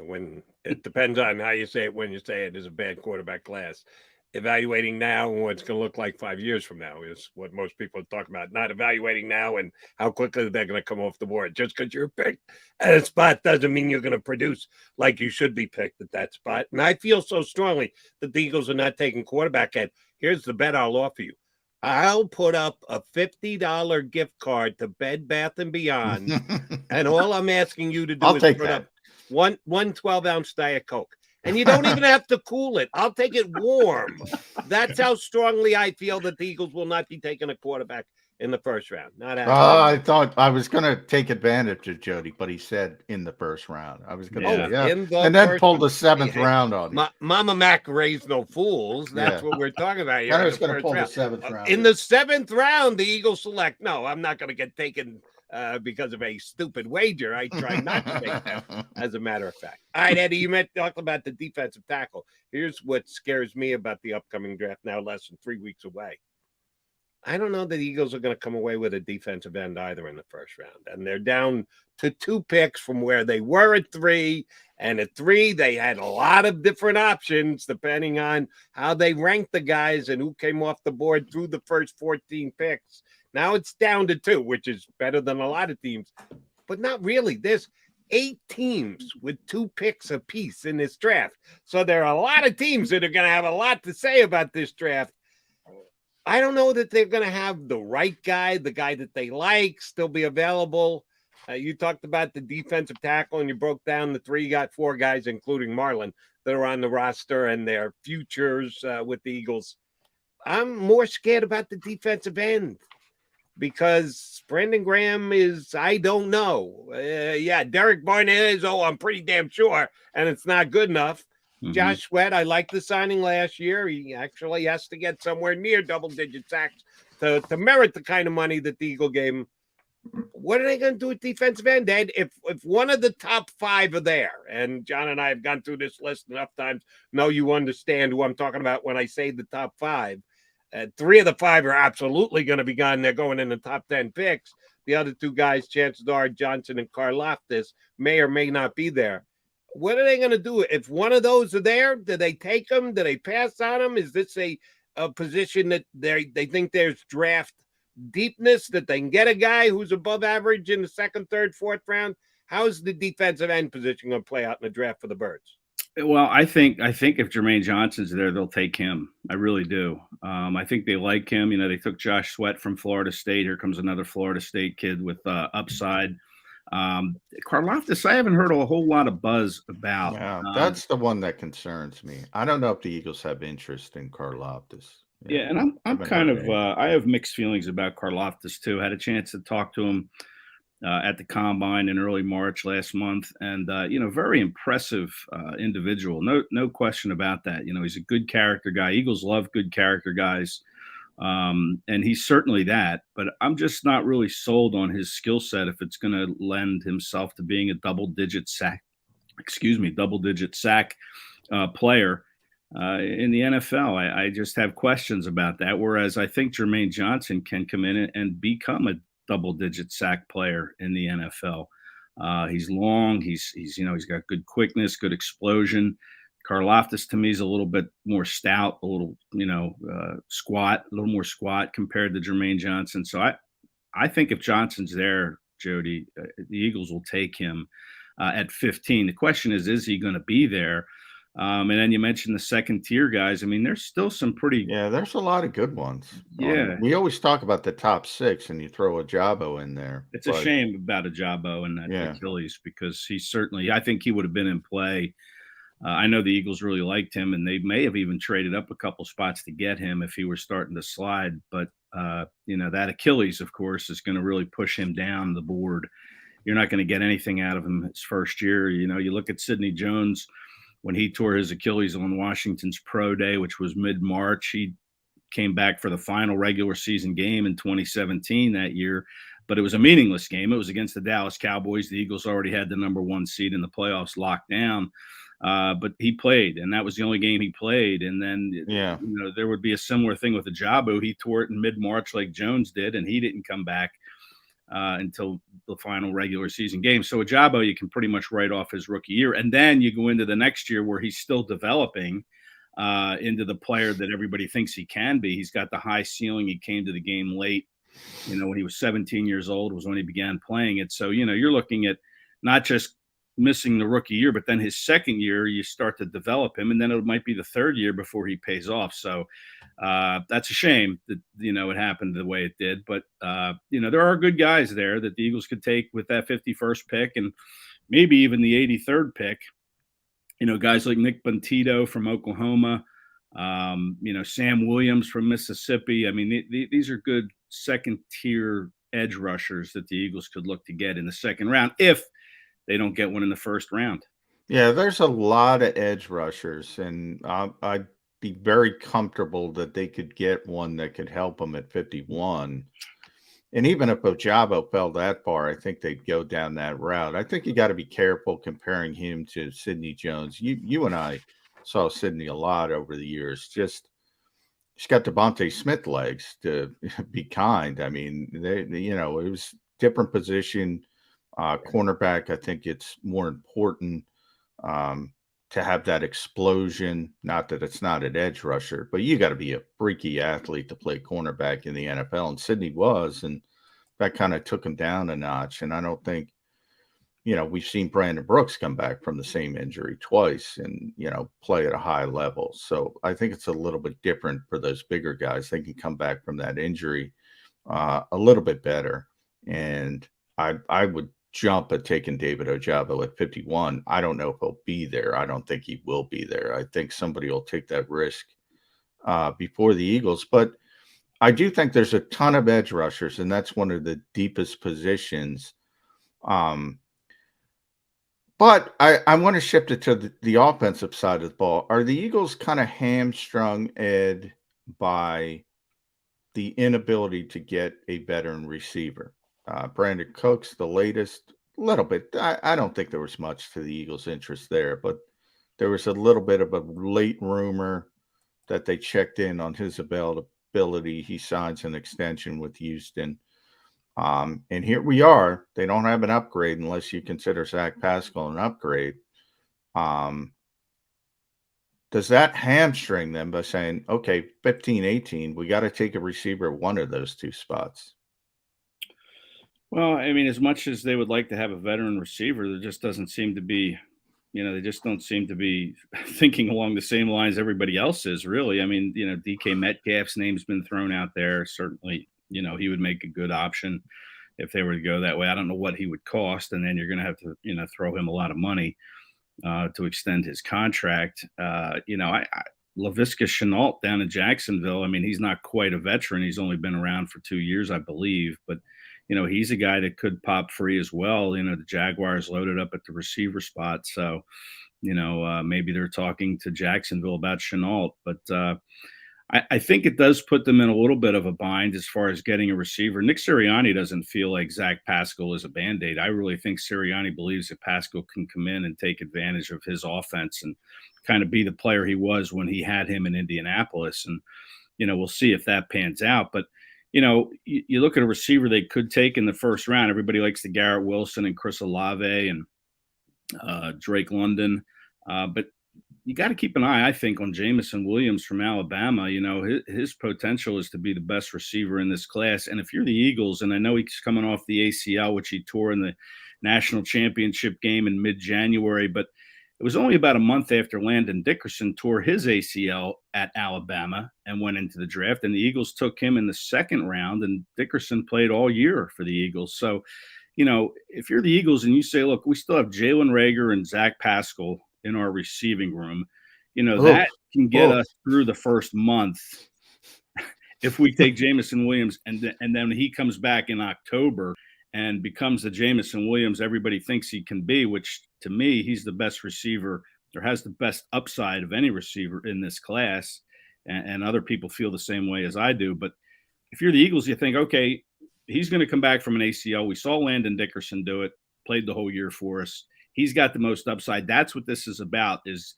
When it depends on how you say it, when you say it is a bad quarterback class. Evaluating now and what it's going to look like 5 years from now is what most people are talking about. Not evaluating now and how quickly they're going to come off the board. Just because you're picked at a spot doesn't mean you're going to produce like you should be picked at that spot. And I feel so strongly that the Eagles are not taking quarterback at. Here's the bet I'll offer you. I'll put up a $50 gift card to Bed Bath & Beyond, and all I'm asking you to do is put up one 12-ounce Diet Coke. And you don't even have to cool it. I'll take it warm. That's how strongly I feel that the Eagles will not be taking a quarterback in the first round. Not I thought I was going to take advantage of Jody, but he said in the first round. I was going to and then pulled the 7th round on you. Mama Mac raised no fools. That's what we're talking about here. I was going to pull the 7th round. In the 7th round, the Eagles select. No, I'm not going to get taken because of a stupid wager. I try not to take that, as a matter of fact. All right, Eddie, you talked about the defensive tackle. Here's what scares me about the upcoming draft, now less than 3 weeks away. I don't know that the Eagles are going to come away with a defensive end either in the first round. And they're down to 2 picks from where they were at 3. And at 3, they had a lot of different options depending on how they ranked the guys and who came off the board through the first 14 picks. Now it's down to 2, which is better than a lot of teams, but not really. There's 8 teams with 2 picks apiece in this draft. So there are a lot of teams that are going to have a lot to say about this draft. I don't know that they're going to have the right guy, the guy that they like, still be available. You talked about the defensive tackle, and you broke down the 3. You got 4 guys, including Marlon, that are on the roster and their futures with the Eagles. I'm more scared about the defensive end because Brandon Graham is, I don't know. Derek Barnett is, I'm pretty damn sure, and it's not good enough. Mm-hmm. Josh Sweat, I like the signing last year. He actually has to get somewhere near double-digit sacks to merit the kind of money that the Eagle gave him. What are they going to do at defensive end, Ed? If one of the top 5 are there, and John and I have gone through this list enough times, know you understand who I'm talking about when I say the top 5. 3 of the 5 are absolutely going to be gone. They're going in the top 10 picks. The other 2 guys, chances are Johnson and Karlaftis, may or may not be there. What are they going to do? If one of those are there, do they take them? Do they pass on them? Is this a position that they think there's draft deepness that they can get a guy who's above average in the second, third, fourth round? How's the defensive end position going to play out in the draft for the Birds? Well, I think if Jermaine Johnson's there, they'll take him. I really do. I think they like him. You know, they took Josh Sweat from Florida State. Here comes another Florida State kid with upside. Karlaftis, I haven't heard a whole lot of buzz about. Yeah, that's the one that concerns me. I don't know if the Eagles have interest in Karlaftis. Yeah, and I'm kind of I have mixed feelings about Karlaftis too. I had a chance to talk to him at the combine in early March last month, and you know, very impressive individual. No question about that. You know, he's a good character guy. Eagles love good character guys, and he's certainly that. But I'm just not really sold on his skill set if it's going to lend himself to being a double-digit sack player in the NFL. I just have questions about that. Whereas I think Jermaine Johnson can come in and become a double-digit sack player in the NFL. He's long. He's got good quickness, good explosion. Karlaftis to me is a little bit more stout, a little squat, a little more squat compared to Jermaine Johnson. So I think if Johnson's there, Jody, the Eagles will take him at 15. The question is he going to be there? And then you mentioned the second tier guys. I mean, there's still some pretty. Yeah, there's a lot of good ones. Yeah. We always talk about the top 6 and you throw Ajabo in there. It's a shame about Ajabo and that Achilles, because I think he would have been in play. I know the Eagles really liked him, and they may have even traded up a couple spots to get him if he were starting to slide. But, that Achilles, of course, is going to really push him down the board. You're not going to get anything out of him his first year. You know, you look at Sidney Jones. When he tore his Achilles on Washington's pro day, which was mid-March, he came back for the final regular season game in 2017 that year, but it was a meaningless game. It was against the Dallas Cowboys. The Eagles already had the number 1 seed in the playoffs locked down, but he played, and that was the only game he played. And then, there would be a similar thing with Ajabo. He tore it in mid-March like Jones did, and he didn't come back until the final regular season game. So Ajabo, you can pretty much write off his rookie year. And then you go into the next year where he's still developing into the player that everybody thinks he can be. He's got the high ceiling. He came to the game late, when he was 17 years old was when he began playing it. So, you're looking at not just missing the rookie year, but then his second year, you start to develop him. And then it might be the third year before he pays off. So that's a shame that, it happened the way it did. But, there are good guys there that the Eagles could take with that 51st pick and maybe even the 83rd pick. Guys like Nick Bontito from Oklahoma, Sam Williams from Mississippi. I mean, these are good second-tier edge rushers that the Eagles could look to get in the second round if they don't get one in the first round. Yeah, there's a lot of edge rushers, and I'd be very comfortable that they could get one that could help them at 51. And even if Ajabo fell that far, I think they'd go down that route. I think you got to be careful comparing him to Sidney Jones. You and I saw Sidney a lot over the years. Just he's got Devontae Smith legs, to be kind. I mean, it was different position. Cornerback, I think it's more important to have that explosion. Not that it's not an edge rusher, but you got to be a freaky athlete to play cornerback in the NFL. And Sidney was, and that kind of took him down a notch. And I don't think, we've seen Brandon Brooks come back from the same injury twice and, play at a high level. So I think it's a little bit different for those bigger guys. They can come back from that injury a little bit better. And I would jump at taking David Ajabo at 51. I don't know if he'll be there. I don't think he will be there. I think somebody will take that risk before the Eagles. But I do think there's a ton of edge rushers, and that's one of the deepest positions. But I want to shift it to the offensive side of the ball. Are the Eagles kind of hamstrung, Ed, by the inability to get a veteran receiver? Brandon Cooks, the latest, little bit. I don't think there was much to the Eagles' interest there, but there was a little bit of a late rumor that they checked in on his ability. He signs an extension with Houston. And here we are. They don't have an upgrade unless you consider Zach Pascal an upgrade. The does that hamstring them by saying, okay, 15, 18, we got to take a receiver at one of those two spots? Well, I mean, as much as they would like to have a veteran receiver, there just doesn't seem to be, they just don't seem to be thinking along the same lines everybody else is, really. I mean, DK Metcalf's name's been thrown out there. Certainly, he would make a good option if they were to go that way. I don't know what he would cost, and then you're going to have to, throw him a lot of money to extend his contract. Laviska Shenault down in Jacksonville, I mean, he's not quite a veteran. He's only been around for 2 years, I believe, but he's a guy that could pop free as well. The Jaguars loaded up at the receiver spot. So, maybe they're talking to Jacksonville about Shenault. But I think it does put them in a little bit of a bind as far as getting a receiver. Nick Sirianni doesn't feel like Zach Pascal is a Band-Aid. I really think Sirianni believes that Pascal can come in and take advantage of his offense and kind of be the player he was when he had him in Indianapolis. And, we'll see if that pans out. But you look at a receiver they could take in the first round. Everybody likes the Garrett Wilson and Chris Olave and Drake London. But you got to keep an eye, I think, on Jameson Williams from Alabama. His potential is to be the best receiver in this class. And if you're the Eagles, and I know he's coming off the ACL, which he tore in the national championship game in mid-January, but it was only about a month after Landon Dickerson tore his ACL at Alabama and went into the draft, and the Eagles took him in the second round, and Dickerson played all year for the Eagles. So, if you're the Eagles and you say, look, we still have Jalen Reagor and Zach Pascal in our receiving room, that can get us through the first month if we take Jameson Williams and then he comes back in October and becomes the Jameson Williams everybody thinks he can be, which to me, he's the best receiver or has the best upside of any receiver in this class. And other people feel the same way as I do. But if you're the Eagles, you think, okay, he's going to come back from an ACL. We saw Landon Dickerson do it, played the whole year for us. He's got the most upside. That's what this is about is,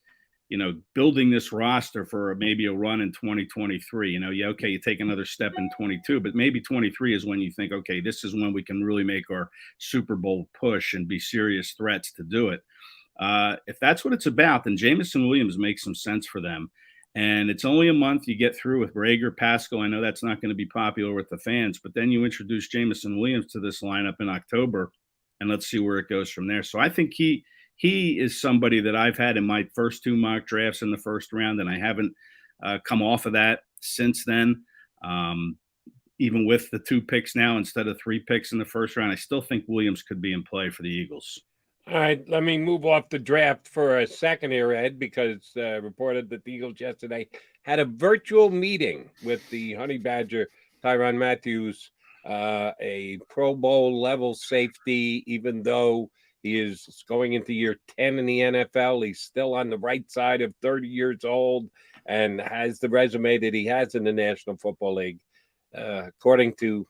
building this roster for maybe a run in 2023. You take another step in 22, but maybe 23 is when you think, okay, this is when we can really make our Super Bowl push and be serious threats to do it. If that's what it's about, then Jameson Williams makes some sense for them. And it's only a month you get through with Reagor, Pascal. I know that's not going to be popular with the fans, but then you introduce Jameson Williams to this lineup in October, and let's see where it goes from there. So I think he is somebody that I've had in my first two mock drafts in the first round, and I haven't come off of that since then. Even with the 2 picks now instead of 3 picks in the first round, I still think Williams could be in play for the Eagles. All right, let me move off the draft for a second here, Ed, because reported that the Eagles yesterday had a virtual meeting with the Honey Badger, Tyrann Mathieu, a Pro Bowl level safety, even though he is going into year 10 in the NFL. He's still on the right side of 30 years old and has the resume that he has in the National Football League. According to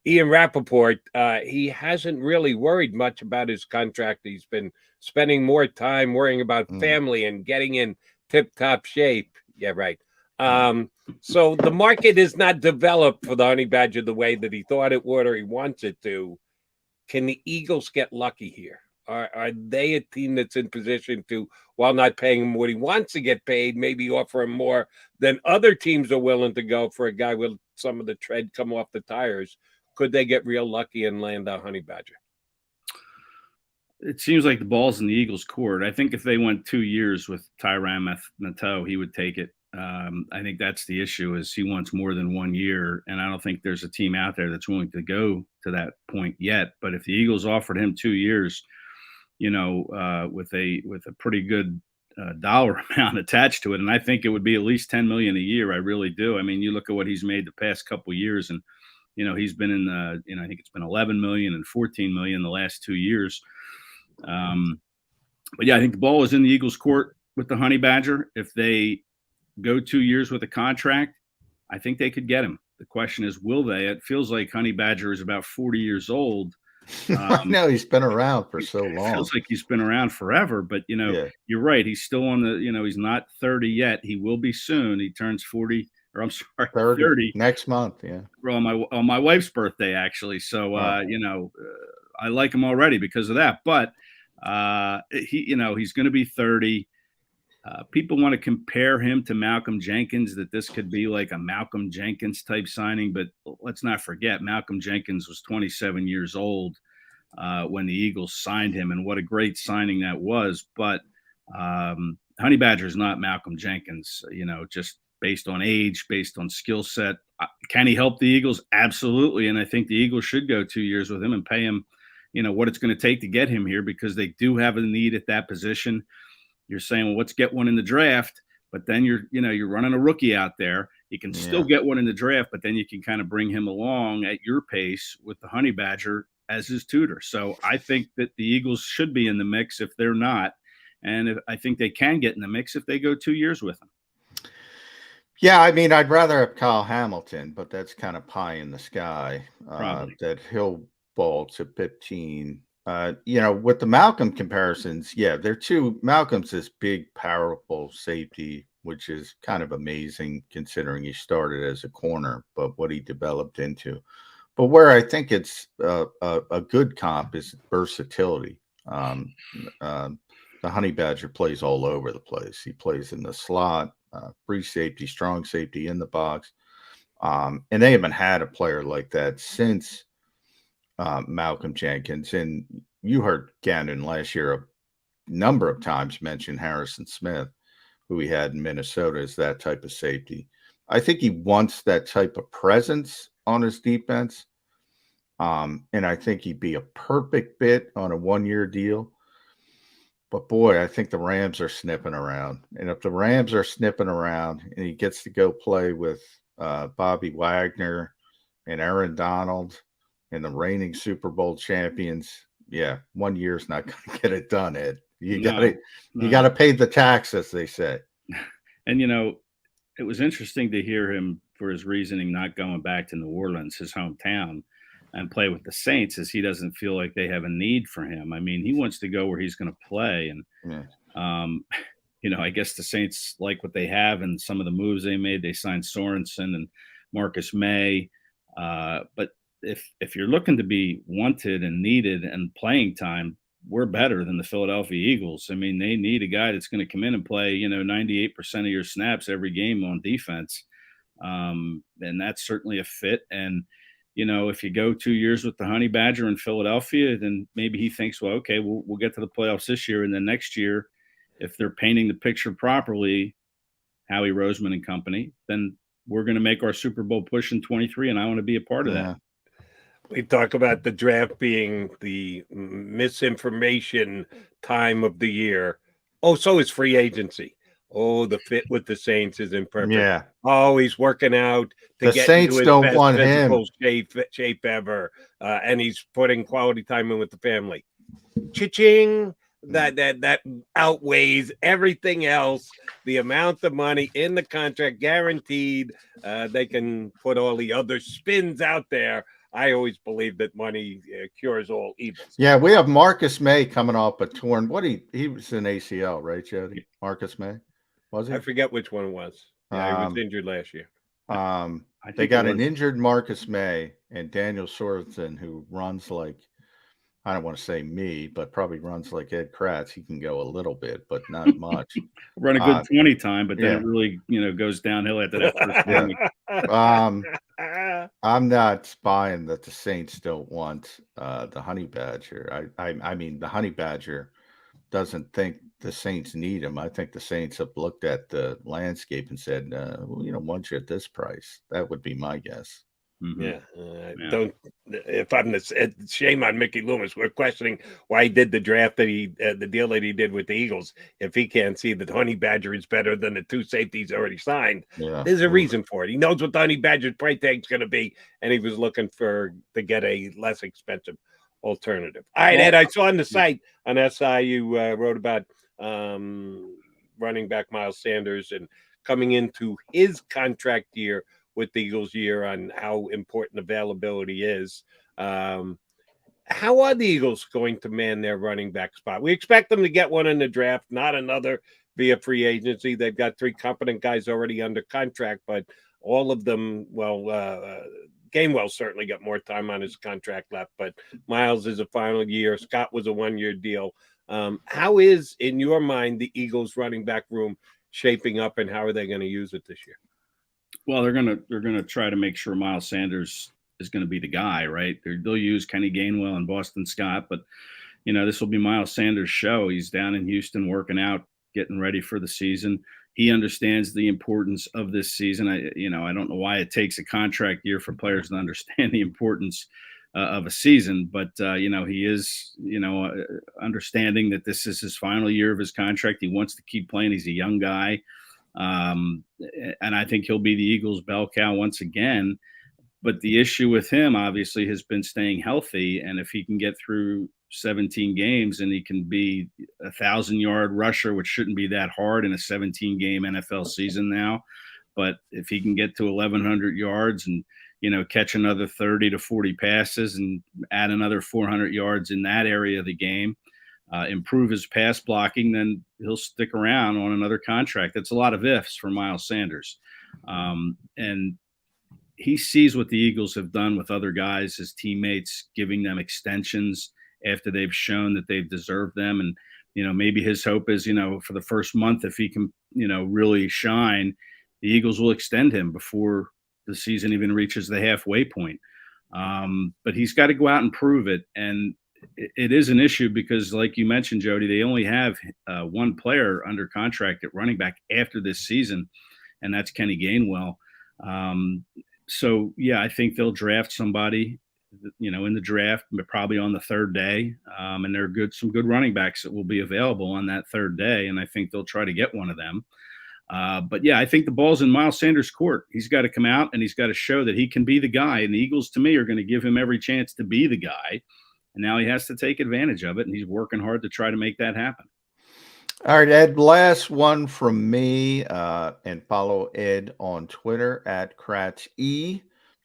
Ian Rappaport, he hasn't really worried much about his contract. He's been spending more time worrying about family and getting in tip-top shape. Yeah, right. So the market is not developed for the Honey Badger the way that he thought it would or he wants it to. Can the Eagles get lucky here? Are they a team that's in position to, while not paying him what he wants to get paid, maybe offer him more than other teams are willing to go for a guy with some of the tread come off the tires? Could they get real lucky and land a Honey Badger? It seems like the ball's in the Eagles' court. I think if they went 2 years with Tyrann Mathieu, he would take it. I think that's the issue is he wants more than 1 year, and I don't think there's a team out there that's willing to go to that point yet. But if the Eagles offered him 2 years, with a pretty good dollar amount attached to it, and I think it would be at least $10 million a year. I really do. I mean, you look at what he's made the past couple of years, and he's been in the, I think it's been 11 million and 14 million the last 2 years. But yeah, I think the ball is in the Eagles' court with the Honey Badger. If they go 2 years with a contract, I think they could get him. The question is, will they? It feels like Honey Badger is about 40 years old. No, he's been around for so long. It feels like he's been around forever, but you're right. He's still on the, he's not 30 yet. He will be soon. He turns 40, or I'm sorry, 30 next month. Yeah. On my wife's birthday, actually. So, I like him already because of that, but he's going to be 30. People want to compare him to Malcolm Jenkins, that this could be like a Malcolm Jenkins type signing. But let's not forget, Malcolm Jenkins was 27 years old when the Eagles signed him, and what a great signing that was. But Honey Badger is not Malcolm Jenkins, just based on age, based on skill set. Can he help the Eagles? Absolutely. And I think the Eagles should go 2 years with him and pay him, what it's going to take to get him here, because they do have a need at that position. You're saying, well, let's get one in the draft, but then you're running a rookie out there. You can still get one in the draft, but then you can kind of bring him along at your pace with the Honey Badger as his tutor. So I think that the Eagles should be in the mix if they're not. And I think they can get in the mix if they go 2 years with him. Yeah, I mean, I'd rather have Kyle Hamilton, but that's kind of pie in the sky. That he'll ball to 15. With the Malcolm comparisons, they're two. Malcolm's this big, powerful safety, which is kind of amazing considering he started as a corner, but what he developed into. But where I think it's a good comp is versatility. The Honey Badger plays all over the place. He plays in the slot, free safety, strong safety, in the box. And they haven't had a player like that since Malcolm Jenkins. And you heard Gannon last year a number of times mention Harrison Smith, who he had in Minnesota, as that type of safety. I think he wants that type of presence on his defense. And I think he'd be a perfect fit on a 1-year deal. But boy, I think the Rams are sniffing around. And if the Rams are sniffing around and he gets to go play with Bobby Wagner and Aaron Donald and the reigning Super Bowl champions, 1 year's not going to get it done, Ed. You got to pay the tax, as they say. And, it was interesting to hear him for his reasoning not going back to New Orleans, his hometown, and play with the Saints, as he doesn't feel like they have a need for him. I mean, he wants to go where he's going to play. And, I guess the Saints like what they have and some of the moves they made. They signed Sorensen and Marcus May. But if you're looking to be wanted and needed and playing time, we're better than the Philadelphia Eagles. I mean, they need a guy that's going to come in and play, 98% of your snaps every game on defense. And that's certainly a fit. And, if you go 2 years with the Honey Badger in Philadelphia, then maybe he thinks, well, okay, we'll get to the playoffs this year. And then next year, if they're painting the picture properly, Howie Roseman and company, then we're going to make our Super Bowl push in 23. And I want to be a part of that. We talk about the draft being the misinformation time of the year. Oh, so is free agency. Oh, the fit with the Saints is imperfect. Yeah. Oh, he's working out to the get Saints into his don't best want physical him shape ever, and he's putting quality time in with the family. Cha-ching! That outweighs everything else. The amount of money in the contract guaranteed. They can put all the other spins out there. I always believe that money cures all evils. Yeah, we have Marcus May coming off a torn. He was an ACL, right, Jody? Marcus May, was he? I forget which one it was. Yeah, he was injured last year. They got an injured Marcus May and Daniel Sorensen, who runs like, I don't want to say me, but probably runs like Ed Kracz. He can go a little bit, but not much. Run a good 20 time, but then it really, goes downhill after that first I'm not buying that the Saints don't want the Honey Badger. I mean, the Honey Badger doesn't think the Saints need him. I think the Saints have looked at the landscape and said, want you at this price. That would be my guess. Mm-hmm. Don't. If I'm shame on Mickey Loomis. We're questioning why he did the draft that the deal that he did with the Eagles. If he can't see that Honey Badger is better than the two safeties already signed, there's a reason for it. He knows what the Honey Badger's price tag is going to be, and he was looking to get a less expensive alternative. All right, Ed. I saw on the site on SI you wrote about running back Miles Sanders and coming into his contract year with the Eagles year on how important availability is. How are the Eagles going to man their running back spot? We expect them to get one in the draft, not another via free agency. They've got 3 competent guys already under contract, but all of them, Gainwell certainly got more time on his contract left, but Miles is a final year. Scott was a 1-year deal. How is, in your mind, the Eagles running back room shaping up, and how are they going to use it this year? Well, they're gonna try to make sure Miles Sanders is going to be the guy, right? They'll use Kenny Gainwell and Boston Scott, but this will be Miles Sanders' show. He's down in Houston working out, getting ready for the season. He understands the importance of this season. I don't know why it takes a contract year for players to understand the importance of a season, but he is, understanding that this is his final year of his contract. He wants to keep playing. He's a young guy. And I think he'll be the Eagles' bell cow once again. But the issue with him, obviously, has been staying healthy. And if he can get through 17 games and he can be a 1,000-yard rusher, which shouldn't be that hard in a 17-game NFL season now. But if he can get to 1,100 yards and, catch another 30 to 40 passes and add another 400 yards in that area of the game, improve his pass blocking, then he'll stick around on another contract. That's a lot of ifs for Miles Sanders. And he sees what the Eagles have done with other guys, his teammates, giving them extensions after they've shown that they've deserved them. And, maybe his hope is, for the first month, if he can, really shine, the Eagles will extend him before the season even reaches the halfway point. But he's got to go out and prove it. And it is an issue because, like you mentioned, Jody, they only have one player under contract at running back after this season, and that's Kenny Gainwell. So, yeah, I think they'll draft somebody, in the draft, but probably on the third day. And there are some good running backs that will be available on that third day, and I think they'll try to get one of them. But, yeah, I think the ball's in Miles Sanders' court. He's got to come out and he's got to show that he can be the guy, and the Eagles, to me, are going to give him every chance to be the guy. And now he has to take advantage of it, and he's working hard to try to make that happen. All right, Ed, last one from me, and follow Ed on Twitter at Kracz E.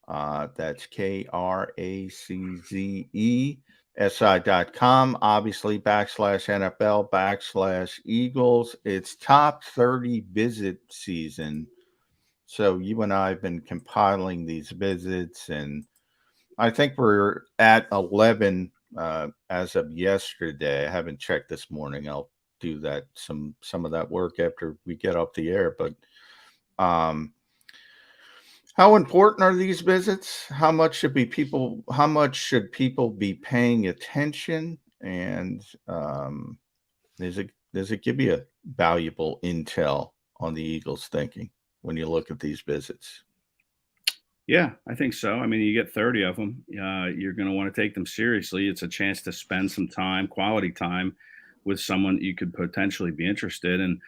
That's KRACZESI.com, obviously /NFL/Eagles. It's top 30 visit season. So you and I have been compiling these visits, and I think we're at 11 as of yesterday. I haven't checked this morning. I'll do that some of that work after we get off the air. But how important are these visits? How much should people be paying attention? And does it give you a valuable intel on the Eagles' thinking when you look at these visits? Yeah, I think so. I mean, you get 30 of them. You're going to want to take them seriously. It's a chance to spend some time, quality time, with someone you could potentially be interested in.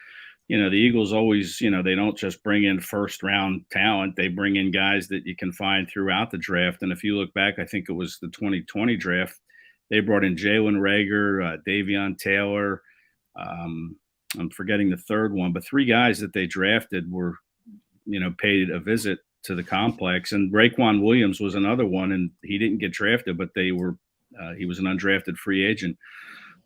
The Eagles always, they don't just bring in first round talent. They bring in guys that you can find throughout the draft. And if you look back, I think it was the 2020 draft, they brought in Jalen Reagor, Davion Taylor. I'm forgetting the third one, but three guys that they drafted were, paid a visit to the complex. And Raekwon Williams was another one, and he didn't get drafted, but he was an undrafted free agent.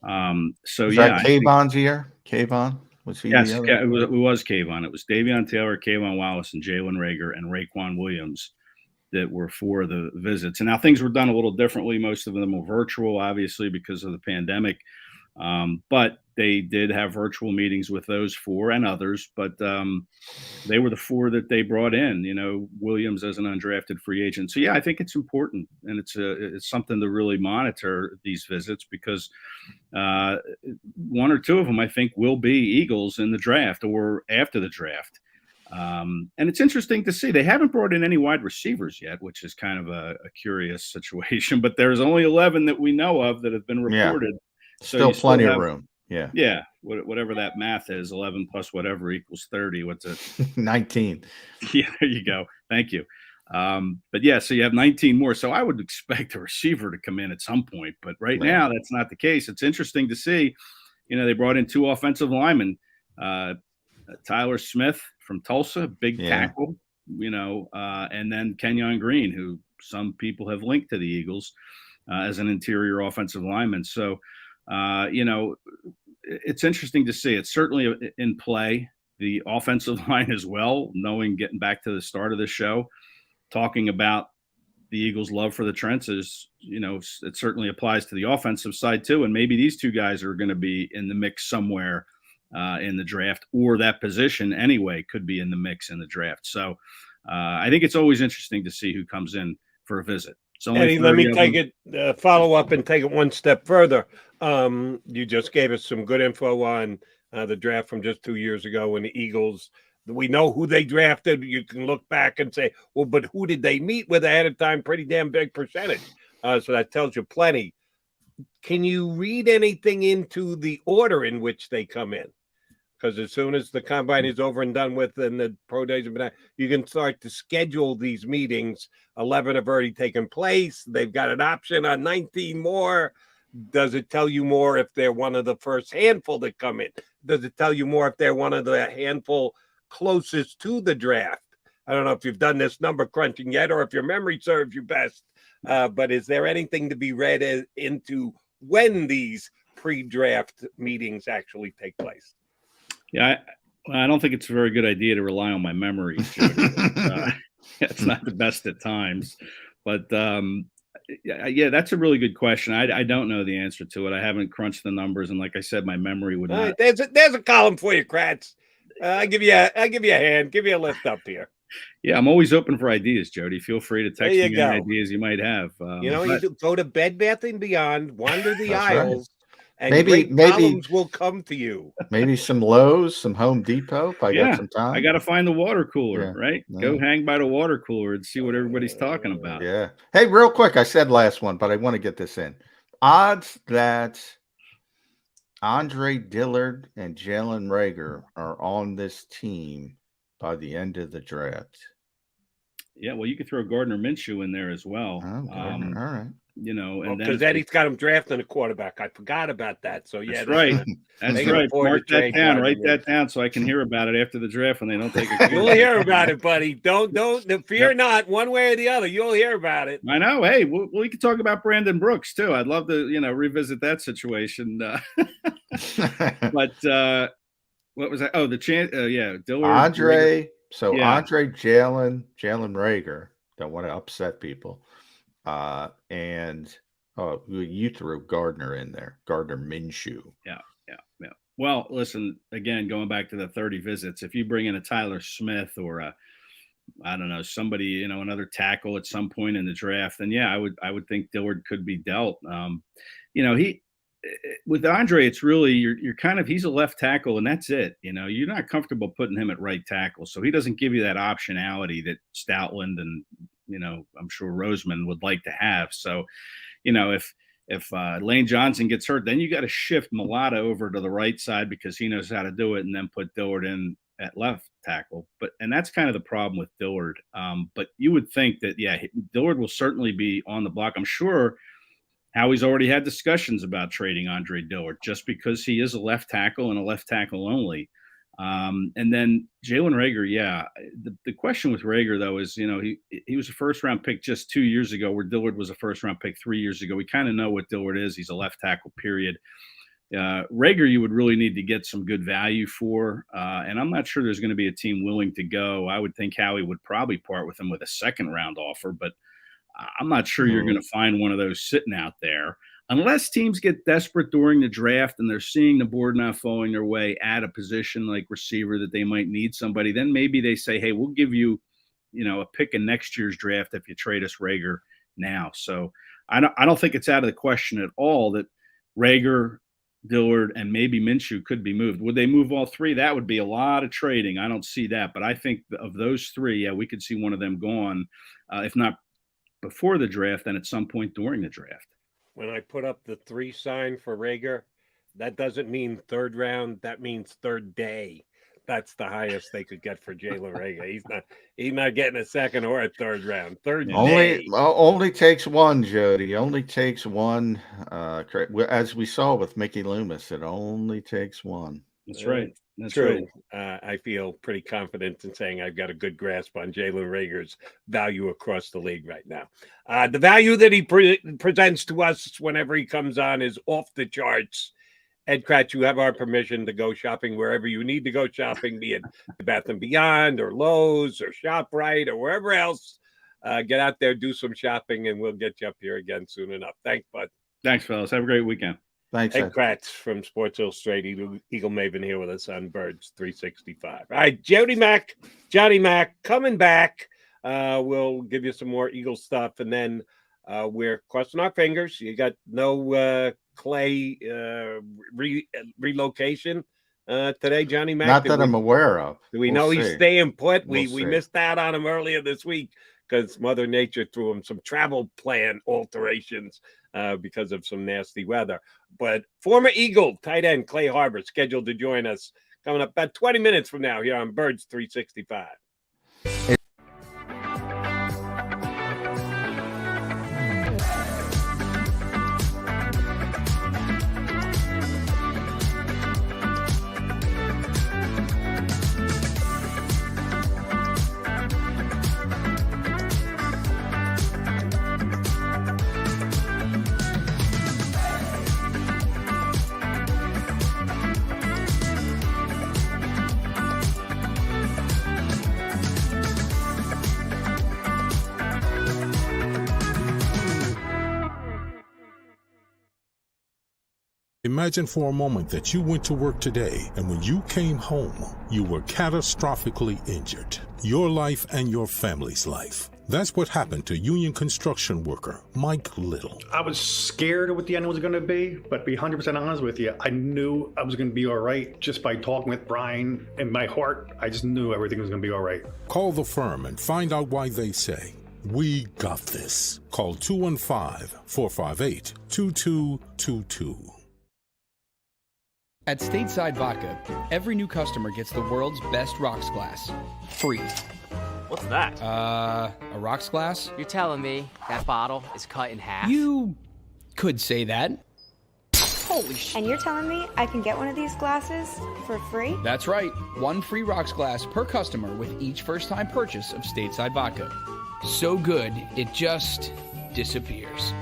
So was yeah, that Kayvon's year? Kayvon? Was he? Yes, it was Kayvon. It was Davion Taylor, Kayvon Wallace, and Jalen Reagor and Raekwon Williams that were for the visits. And now things were done a little differently. Most of them were virtual, obviously, because of the pandemic. But they did have virtual meetings with those four and others. But they were the four that they brought in, Williams as an undrafted free agent. So, yeah, I think it's important. And it's something to really monitor these visits because one or two of them, I think, will be Eagles in the draft or after the draft. And it's interesting to see. They haven't brought in any wide receivers yet, which is kind of a curious situation. But there's only 11 that we know of that have been reported. Yeah. So still plenty of room. Yeah. Yeah. Whatever that math is, 11 plus whatever equals 30. What's it? 19. Yeah, there you go. Thank you. But yeah, so you have 19 more. So I would expect a receiver to come in at some point. But right now, that's not the case. It's interesting to see. They brought in two offensive linemen, Tyler Smith from Tulsa, big tackle, and then Kenyon Green, who some people have linked to the Eagles as an interior offensive lineman. So, it's interesting to see. It's certainly in play. The offensive line as well, getting back to the start of the show, talking about the Eagles' love for the trenches, it certainly applies to the offensive side too. And maybe these two guys are going to be in the mix somewhere in the draft, or that position anyway could be in the mix in the draft. So I think it's always interesting to see who comes in for a visit. So Eddie, let me take it, follow up and take it one step further. You just gave us some good info on the draft from just 2 years ago when the Eagles, we know who they drafted. You can look back and say, well, but who did they meet with ahead of time? Pretty damn big percentage. So that tells you plenty. Can you read anything into the order in which they come in? Because as soon as the combine is over and done with and the pro days have been out, you can start to schedule these meetings. 11 have already taken place. They've got an option on 19 more. Does it tell you more if they're one of the first handful that come in? Does it tell you more if they're one of the handful closest to the draft? I don't know if you've done this number crunching yet or if your memory serves you best, but is there anything to be read into when these pre-draft meetings actually take place? Yeah, I don't think it's a very good idea to rely on my memory. It's not the best at times, but yeah, that's a really good question. I don't know the answer to it. I haven't crunched the numbers, and like I said, my memory would not. There's a column for you, Kracz. I give you a hand, give you a lift up here. Yeah, I'm always open for ideas, Jody. Feel free to text me any ideas you might have. You go to Bed Bath & Beyond, wander the aisles. Right. And maybe columns will come to you. Maybe some Lowe's, some Home Depot. If I got some time, I got to find the water cooler, right? Yeah. Go hang by the water cooler and see what everybody's talking about. Yeah. Hey, real quick, I said last one, but I want to get this in. Odds that Andre Dillard and Jalen Reagor are on this team by the end of the draft. Yeah, well, you could throw Gardner Minshew in there as well. Oh, all right. And because Eddie's got him drafting a quarterback. I forgot about that. So yeah, that's right. That's right. Mark that down. Write that down so I can hear about it after the draft when they don't take it. You'll hear about it, buddy. Don't fear not. One way or the other, you'll hear about it. I know. Hey, we can talk about Brandon Brooks too. I'd love to revisit that situation. But what was that? Oh, the chance. Yeah, Dillard, Andre. Reagor. So yeah. Andre, Jalen Reagor. Don't want to upset people. And you threw Gardner in there, Gardner Minshew. Yeah. Well, listen, again, going back to the 30 visits, if you bring in a Tyler Smith or I don't know, somebody, another tackle at some point in the draft, then yeah, I would think Dillard could be dealt. With Andre, it's really you're kind of, he's a left tackle and that's it. You're not comfortable putting him at right tackle, so he doesn't give you that optionality that Stoutland and I'm sure Roseman would like to have. So, if Lane Johnson gets hurt, then you got to shift Mulata over to the right side because he knows how to do it, and then put Dillard in at left tackle. And that's kind of the problem with Dillard. But you would think that, yeah, Dillard will certainly be on the block. I'm sure Howie's already had discussions about trading Andre Dillard just because he is a left tackle and a left tackle only. And then Jalen Reagor, yeah. The question with Reagor, though, is, he was a first-round pick just 2 years ago, where Dillard was a first-round pick 3 years ago. We kind of know what Dillard is. He's a left tackle, period. Reagor, you would really need to get some good value for, and I'm not sure there's going to be a team willing to go. I would think Howie would probably part with him with a second-round offer, but I'm not sure you're going to find one of those sitting out there. Unless teams get desperate during the draft and they're seeing the board not falling their way at a position like receiver that they might need somebody, then maybe they say, hey, we'll give you, a pick in next year's draft if you trade us Reagor now. So I don't think it's out of the question at all that Reagor, Dillard, and maybe Minshew could be moved. Would they move all three? That would be a lot of trading. I don't see that. But I think of those three, yeah, we could see one of them gone, if not before the draft, then at some point during the draft. When I put up the 3 sign for Reagor, that doesn't mean third round. That means third day. That's the highest they could get for Jalen Reagor. He's not getting a second or a third round. Only takes one, Jody. Only takes one. As we saw with Mickey Loomis, it only takes one. That's right. That's true. Right. I feel pretty confident in saying I've got a good grasp on Jalen Reagor's value across the league right now. The value that he presents to us whenever he comes on is off the charts. Ed Kracz, you have our permission to go shopping wherever you need to go shopping, be it Bath & Beyond or Lowe's or ShopRite or wherever else. Get out there, do some shopping, and we'll get you up here again soon enough. Thanks, bud. Thanks, fellas. Have a great weekend. Thanks. Hey, Ed. Kracz from Sports Illustrated, Eagle Maven here with us on Birds 365. All right, Johnny Mac coming back. We'll give you some more Eagle stuff, and then we're crossing our fingers. You got no Clay relocation today, Johnny Mac? Not that I'm aware of. Do we know he's staying put? We missed out on him earlier this week because Mother Nature threw him some travel plan alterations because of some nasty weather. But former Eagle tight end Clay Harbor scheduled to join us coming up about 20 minutes from now here on Birds 365. Imagine for a moment that you went to work today and when you came home, you were catastrophically injured. Your life and your family's life. That's what happened to union construction worker Mike Little. I was scared of what the end was going to be, but to be 100% honest with you, I knew I was going to be all right just by talking with Brian. In my heart, I just knew everything was going to be all right. Call the firm and find out why they say, "We got this." Call 215-458-2222. At Stateside Vodka, every new customer gets the world's best rocks glass. Free. What's that? A rocks glass? You're telling me that bottle is cut in half? You could say that. Holy shit. And you're telling me I can get one of these glasses for free? That's right. One free rocks glass per customer with each first-time purchase of Stateside Vodka. So good, it just disappears.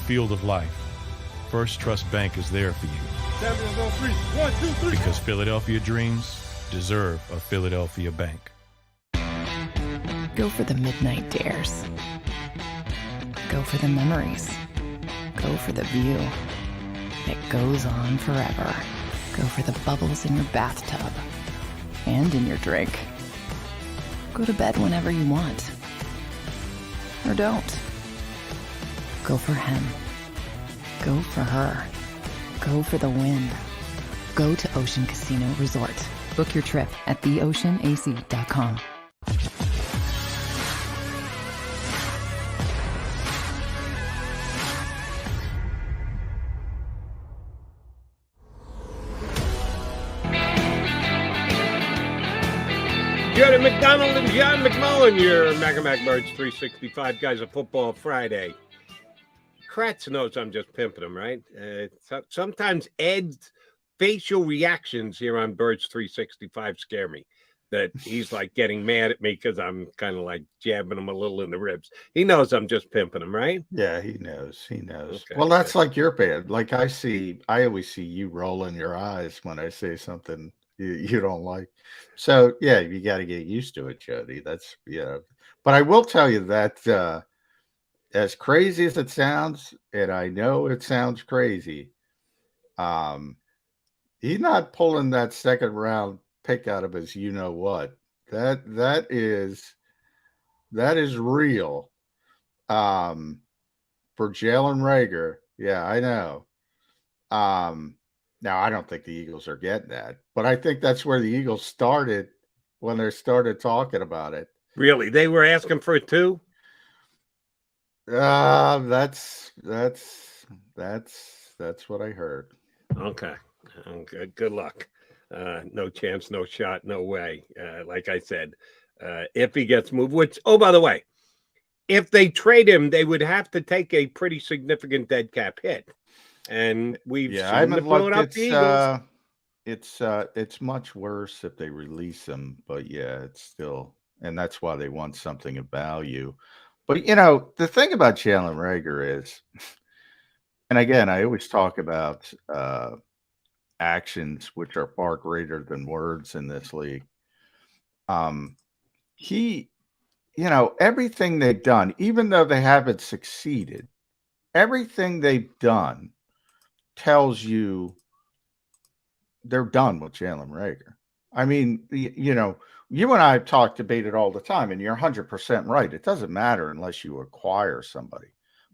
Field of life, First Trust Bank is there for you. Because Philadelphia dreams deserve a Philadelphia bank. Go for the midnight dares. Go for the memories. Go for the view that goes on forever. Go for the bubbles in your bathtub and in your drink. Go to bed whenever you want. Or don't. Go for him. Go for her. Go for the win. Go to Ocean Casino Resort. Book your trip at theoceanac.com. Jody McDonald and John McMullen, your Mac Birds 365 guys of Football Friday. Kracz knows I'm just pimping him, right? Sometimes Ed's facial reactions here on Birds 365 scare me. That he's like getting mad at me because I'm kind of like jabbing him a little in the ribs. He knows I'm just pimping him, right? Yeah, he knows. He knows. Okay, well, that's like your band. Like I always see you rolling your eyes when I say something you don't like. So yeah, you got to get used to it, Jody. That's But I will tell you that as crazy as it sounds, and I know it sounds crazy, he's not pulling that second round pick out of his what. That is real. For Jalen Reagor, yeah, I know. Now I don't think the Eagles are getting that, but I think that's where the Eagles started when they started talking about it. Really? They were asking for it too? That's what I heard. Okay. Good luck. No chance, no shot, no way. Like I said, if he gets moved, which, oh, by the way, if they trade him, they would have to take a pretty significant dead cap hit. And we've Yeah, seen I the haven't looked. Philadelphia Eagles. It's much worse if they release him, but yeah, it's still, and that's why they want something of value. But the thing about Jalen Reagor is, and again, I always talk about actions which are far greater than words in this league. He, everything they've done, even though they haven't succeeded, everything they've done tells you they're done with Jalen Reagor. I mean, you and I have talked debated all the time, and you're 100% right. It doesn't matter unless you acquire somebody.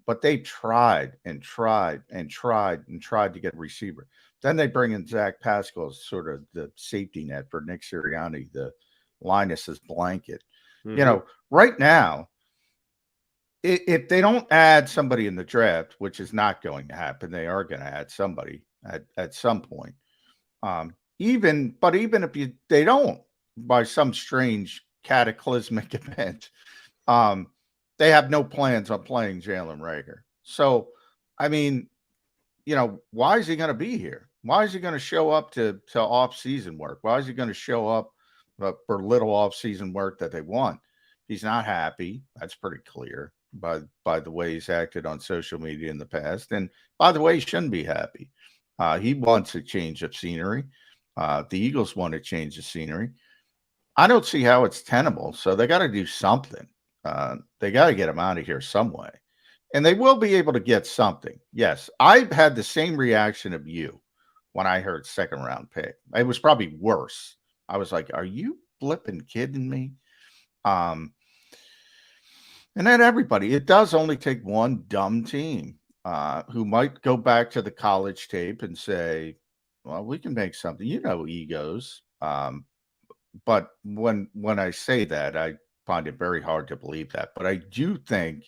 But they tried and tried and tried and tried to get a receiver. Then they bring in Zach Pascal as sort of the safety net for Nick Sirianni, the Linus's blanket. Mhm. Right now, if they don't add somebody in the draft, which is not going to happen, they are going to add somebody at some point. Even if they don't, by some strange cataclysmic event, they have no plans on playing Jalen Reagor. So, I mean, why is he going to be here? Why is he going to show up to off-season work? Why is he going to show up for little off-season work that they want? He's not happy. That's pretty clear by the way he's acted on social media in the past. And by the way, he shouldn't be happy. He wants a change of scenery. The Eagles want to change the scenery. I don't see how it's tenable. So they got to do something. They got to get him out of here some way. And they will be able to get something. Yes, I've had the same reaction of you when I heard second round pick. It was probably worse. I was like, are you flipping kidding me? And then everybody, it does only take one dumb team who might go back to the college tape and say, well, we can make something, egos. But when I say that, I find it very hard to believe that. But I do think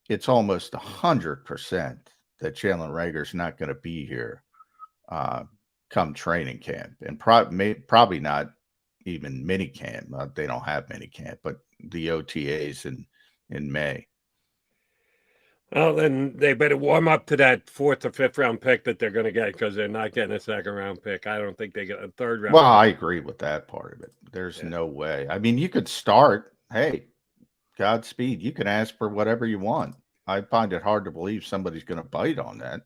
it's almost 100% that Jalen Reagor's not going to be here come training camp, and probably not even mini camp. They don't have mini camp, but the OTAs in May. Well, then they better warm up to that 4th or 5th round pick that they're going to get, because they're not getting a 2nd round pick. I don't think they get a 3rd round. Well, pick. I agree with that part of it. There's no way. I mean, you could start. Hey, Godspeed. You can ask for whatever you want. I find it hard to believe somebody's going to bite on that.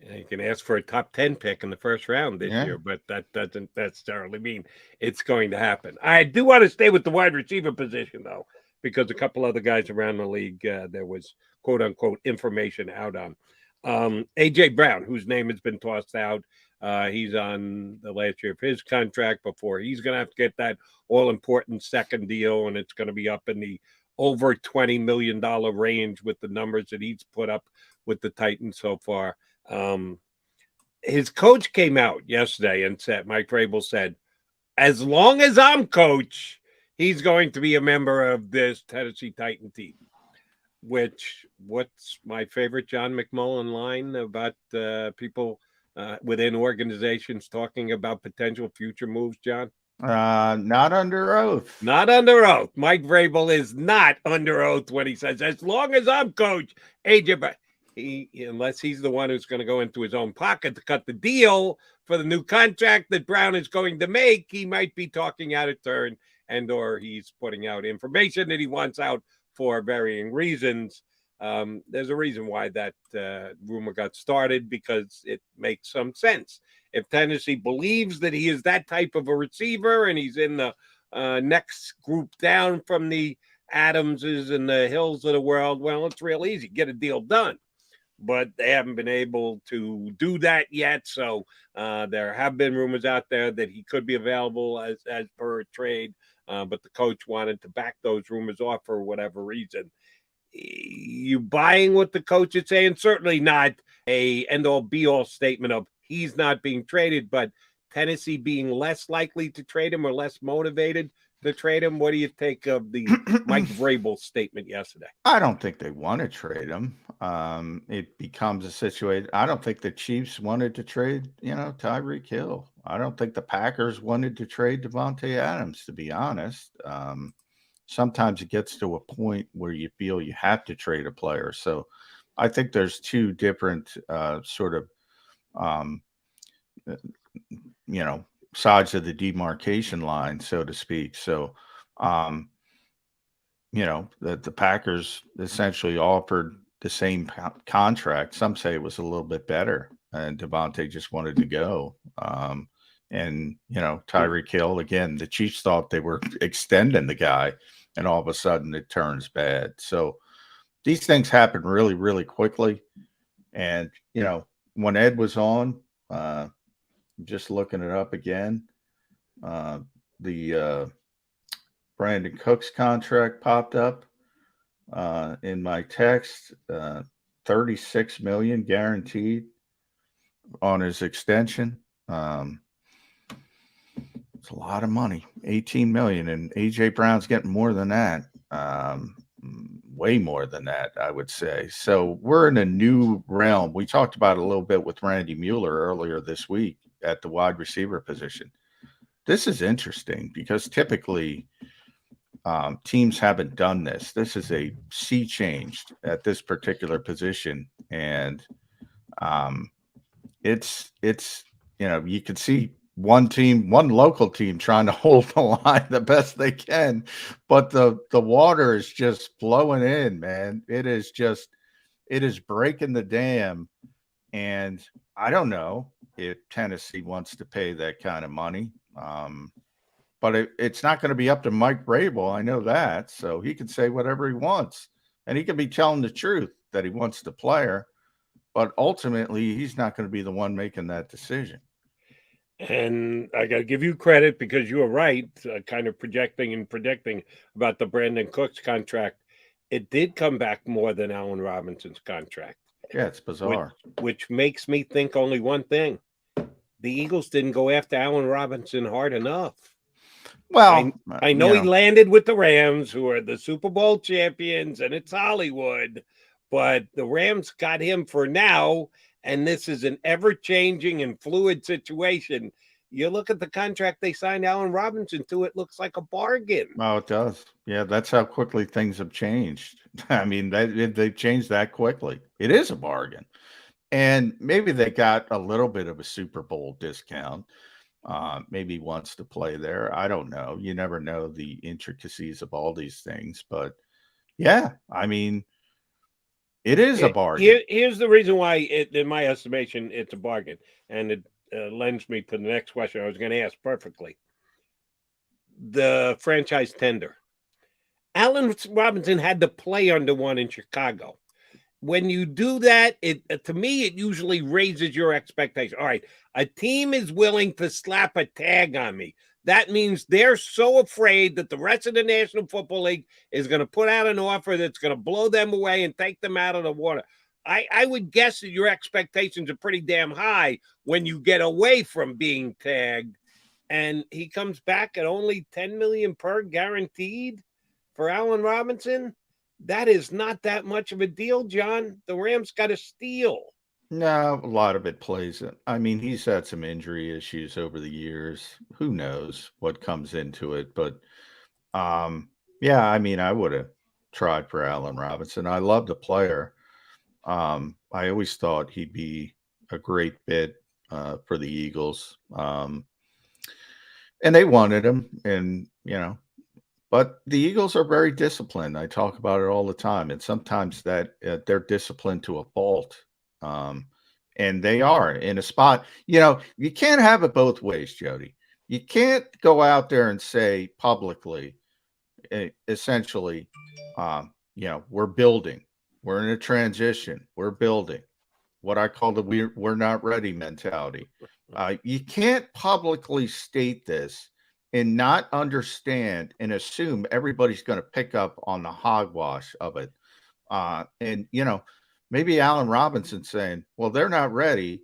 Yeah, you can ask for a top 10 pick in the 1st round this year, but that doesn't necessarily mean it's going to happen. I do want to stay with the wide receiver position, though, because a couple other guys around the league there was quote unquote information out on. AJ Brown, whose name has been tossed out. He's on the last year of his contract before he's going to have to get that all important second deal, and it's going to be up in the over $20 million range with the numbers that he's put up with the Titans so far. His coach came out yesterday and said, Mike Vrabel said, as long as I'm coach, he's going to be a member of this Tennessee Titan team. What's my favorite John McMullen line about people within organizations talking about potential future moves, John? Not under oath. Not under oath. Mike Vrabel is not under oath when he says, as long as I'm coach, AJ, but unless he's the one who's going to go into his own pocket to cut the deal for the new contract that Brown is going to make, he might be talking out of turn, and or he's putting out information that he wants out for varying reasons. There's a reason why that rumor got started, because it makes some sense. If Tennessee believes that he is that type of a receiver and he's in the next group down from the Adamses and the Hills of the world, well, it's real easy. Get a deal done. But they haven't been able to do that yet. So there have been rumors out there that he could be available as per a trade. But the coach wanted to back those rumors off for whatever reason. You buying what the coach is saying? Certainly not a end-all be-all statement of he's not being traded, but Tennessee being less likely to trade him or less motivated to trade him. What do you take of the Mike Vrabel statement yesterday? I don't think they want to trade him. It becomes a situation. I don't think the Chiefs wanted to trade, Tyreek Hill. I don't think the Packers wanted to trade Devontae Adams, to be honest. Sometimes it gets to a point where you feel you have to trade a player. So I think there's two different sort of, sides of the demarcation line, so to speak. So, that the Packers essentially offered the same contract. Some say it was a little bit better, and Devontae just wanted to go. And Tyreek Hill, again, the Chiefs thought they were extending the guy, and all of a sudden it turns bad. So these things happen really, really quickly. And when Ed was on, just looking it up again, the Brandon Cooks contract popped up in my text. $36 million guaranteed on his extension. It's a lot of money. $18 million, and AJ Brown's getting more than that. Way more than that, I would say. So we're in a new realm. We talked about it a little bit with Randy Mueller earlier this week at the wide receiver position. This is interesting because typically teams haven't done this. This is a sea change at this particular position. And it's you can see one local team trying to hold the line the best they can, but the water is just flowing in, man. It is breaking the dam. And I don't know if Tennessee wants to pay that kind of money. But it's not going to be up to Mike Vrabel. I know that. So he can say whatever he wants, and he can be telling the truth that he wants the player, but ultimately he's not going to be the one making that decision. And I got to give you credit because you were right, kind of projecting and predicting about the Brandon Cooks contract. It did come back more than Allen Robinson's contract. Yeah, it's bizarre. Which makes me think only one thing. The Eagles didn't go after Allen Robinson hard enough. Well, I know he landed with the Rams, who are the Super Bowl champions, and it's Hollywood, but the Rams got him for now, and this is an ever-changing and fluid situation. You look at the contract they signed Allen Robinson to, it looks like a bargain. Oh, it does. Yeah, that's how quickly things have changed. I mean, they've changed that quickly. It is a bargain. And maybe they got a little bit of a Super Bowl discount. Maybe wants to play there. I don't know. You never know the intricacies of all these things. But, yeah, I mean, it is a bargain. Here's the reason why, in my estimation, it's a bargain. And it lends me to the next question I was going to ask perfectly. The franchise tender. Allen Robinson had to play under one in Chicago. When you do that, to me, it usually raises your expectation. All right, a team is willing to slap a tag on me. That means they're so afraid that the rest of the National Football League is going to put out an offer that's going to blow them away and take them out of the water. I would guess that your expectations are pretty damn high when you get away from being tagged. And he comes back at only $10 million per guaranteed for Allen Robinson. That is not that much of a deal, John. The Rams got to steal. No, a lot of it plays it. I mean, he's had some injury issues over the years. Who knows what comes into it? But, yeah, I mean, I would have tried for Allen Robinson. I love the player. I always thought he'd be a great fit for the Eagles. And they wanted him. And, but the Eagles are very disciplined. I talk about it all the time. And sometimes that they're disciplined to a fault. And they are in a spot. You can't have it both ways, Jody. You can't go out there and say publicly, essentially, we're building. We're in a transition. We're building. What I call the we're not ready mentality. You can't publicly state this and not understand and assume everybody's going to pick up on the hogwash of it. And, maybe Allen Robinson saying, well, they're not ready.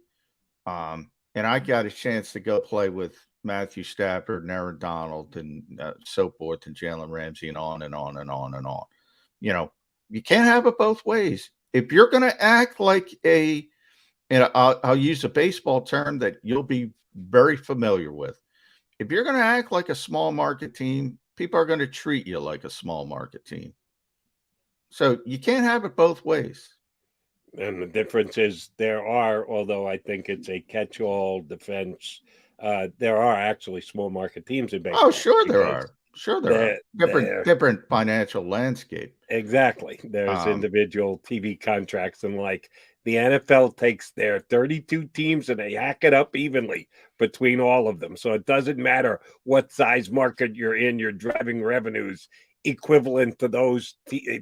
And I got a chance to go play with Matthew Stafford and Aaron Donald and so forth and Jalen Ramsey and on and on and on and on. You can't have it both ways. If you're going to act like I'll use a baseball term that you'll be very familiar with. If you're going to act like a small market team, people are going to treat you like a small market team. So you can't have it both ways. And the difference is there are, although I think it's a catch-all defense, there are actually small market teams in baseball. Oh, sure there are. Sure there are. Different financial landscape. Exactly. There's individual TV contracts and like the NFL takes their 32 teams and they hack it up evenly between all of them. So it doesn't matter what size market you're in, you're driving revenues equivalent to those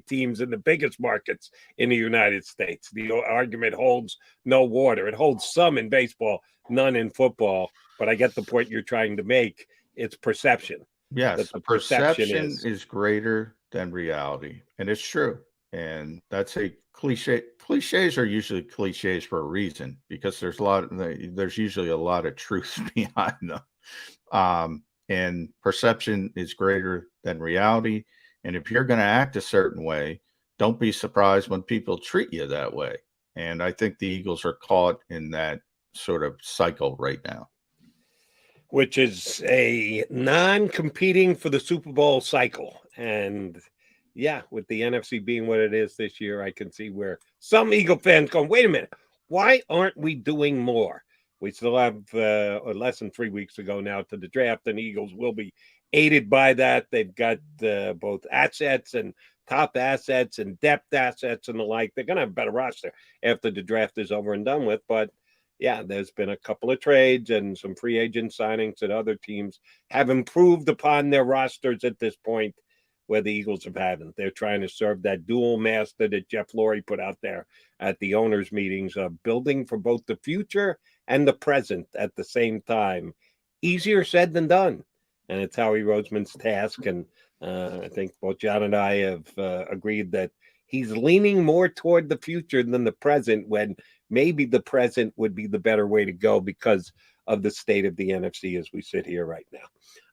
teams in the biggest markets in the United States. The argument holds no water. It holds some in baseball, none in football. But I get the point you're trying to make. It's perception. Yes, the perception is greater than reality, and it's true. And that's a cliche. Cliches are usually cliches for a reason because there's usually a lot of truth behind them. And perception is greater than reality. And if you're going to act a certain way, don't be surprised when people treat you that way. And I think the Eagles are caught in that sort of cycle right now, which is a non-competing for the Super Bowl cycle. And yeah, with the NFC being what it is this year, I can see where some Eagle fans go, wait a minute, why aren't we doing more? We still have less than 3 weeks to go now to the draft, and Eagles will be aided by that. They've got both assets and top assets and depth assets and the like. They're going to have a better roster after the draft is over and done with, but yeah, there's been a couple of trades and some free agent signings that other teams have improved upon their rosters at this point where the Eagles haven't. They're trying to serve that dual master that Jeff Lurie put out there at the owners' meetings of building for both the future and the present at the same time. Easier said than done. And it's Howie Roseman's task. And I think both John and I have agreed that he's leaning more toward the future than the present, when maybe the present would be the better way to go because of the state of the NFC as we sit here right now.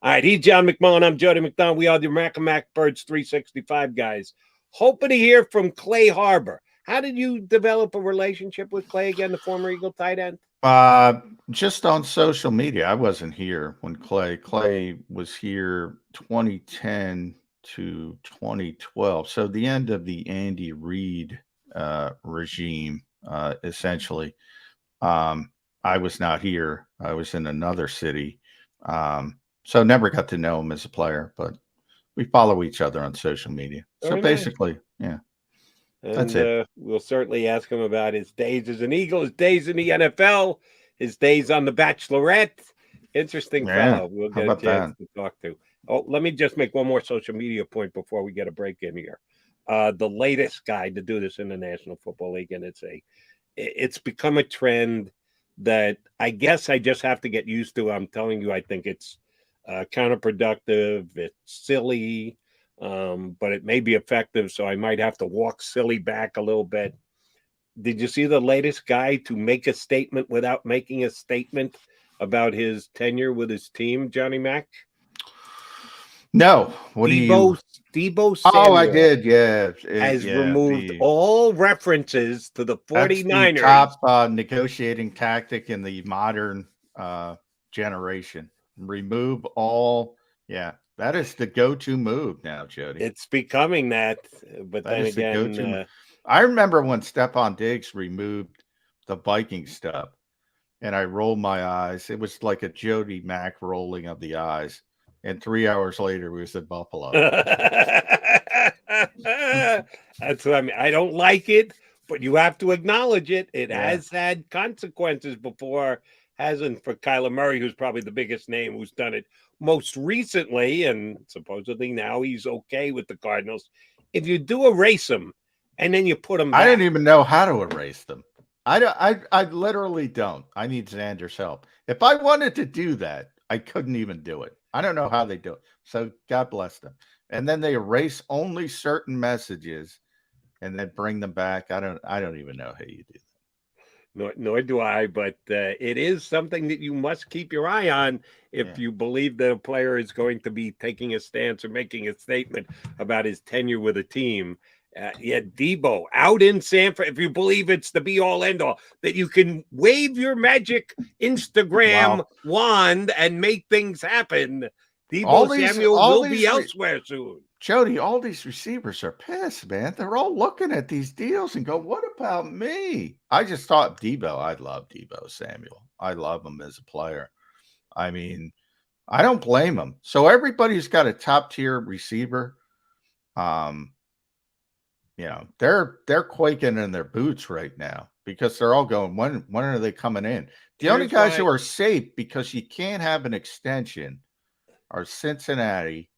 All right, he's John McMullen. I'm Jody McDonald. We are the Mac Birds 365 guys. Hoping to hear from Clay Harbor. How did you develop a relationship with Clay again, the former Eagle tight end? Just on social media. I wasn't here when Clay was here 2010 to 2012. So the end of the Andy Reid regime, essentially. I was not here. I was in another city. So never got to know him as a player, but we follow each other on social media. So basically, yeah. And that's it. We'll certainly ask him about his days as an Eagle, his days in the NFL, his days on The Bachelorette. Interesting fellow. We'll get a chance to talk to. Oh, let me just make one more social media point before we get a break in here. The latest guy to do this in the National Football League, and it's become a trend that I guess I just have to get used to. I'm telling you, I think it's counterproductive. It's silly, but it may be effective. So I might have to walk silly back a little bit. Did you see the latest guy to make a statement without making a statement about his tenure with his team, Johnny Mac? No. Debo Samuel. Oh, I did. Yeah. Has removed all references to the 49ers. That's the top negotiating tactic in the modern generation. Remove all. Yeah. That is the go-to move now, Jody. It's becoming that. But then again, I remember when Stephon Diggs removed the Viking stuff and I rolled my eyes. It was like a Jody Mac rolling of the eyes. And 3 hours later, we was at Buffalo. That's what I mean. I don't like it, but you have to acknowledge it. It has had consequences before, hasn't, for Kyler Murray, who's probably the biggest name who's done it most recently, and supposedly now he's okay with the Cardinals. If you do erase them and then you put them back, I didn't even know how to erase them. I literally don't. I need Xander's help. If I wanted to do that, I couldn't even do it. I don't know how they do it. So God bless them. And then they erase only certain messages and then bring them back. I don't even know how you do that. Nor do I, but it is something that you must keep your eye on if you believe that a player is going to be taking a stance or making a statement about his tenure with a team. Debo out in Sanford. If you believe it's the be-all, end-all, that you can wave your magic Instagram wand and make things happen, Debo Samuel will be elsewhere soon. Jody, all these receivers are pissed, man. They're all looking at these deals and go, what about me? I just thought Debo, I love Debo Samuel. I love him as a player. I mean, I don't blame him. So everybody's got a top tier receiver. You know, they're quaking in their boots right now because they're all going, when are they coming in? The only guys who are safe because you can't have an extension are Cincinnati,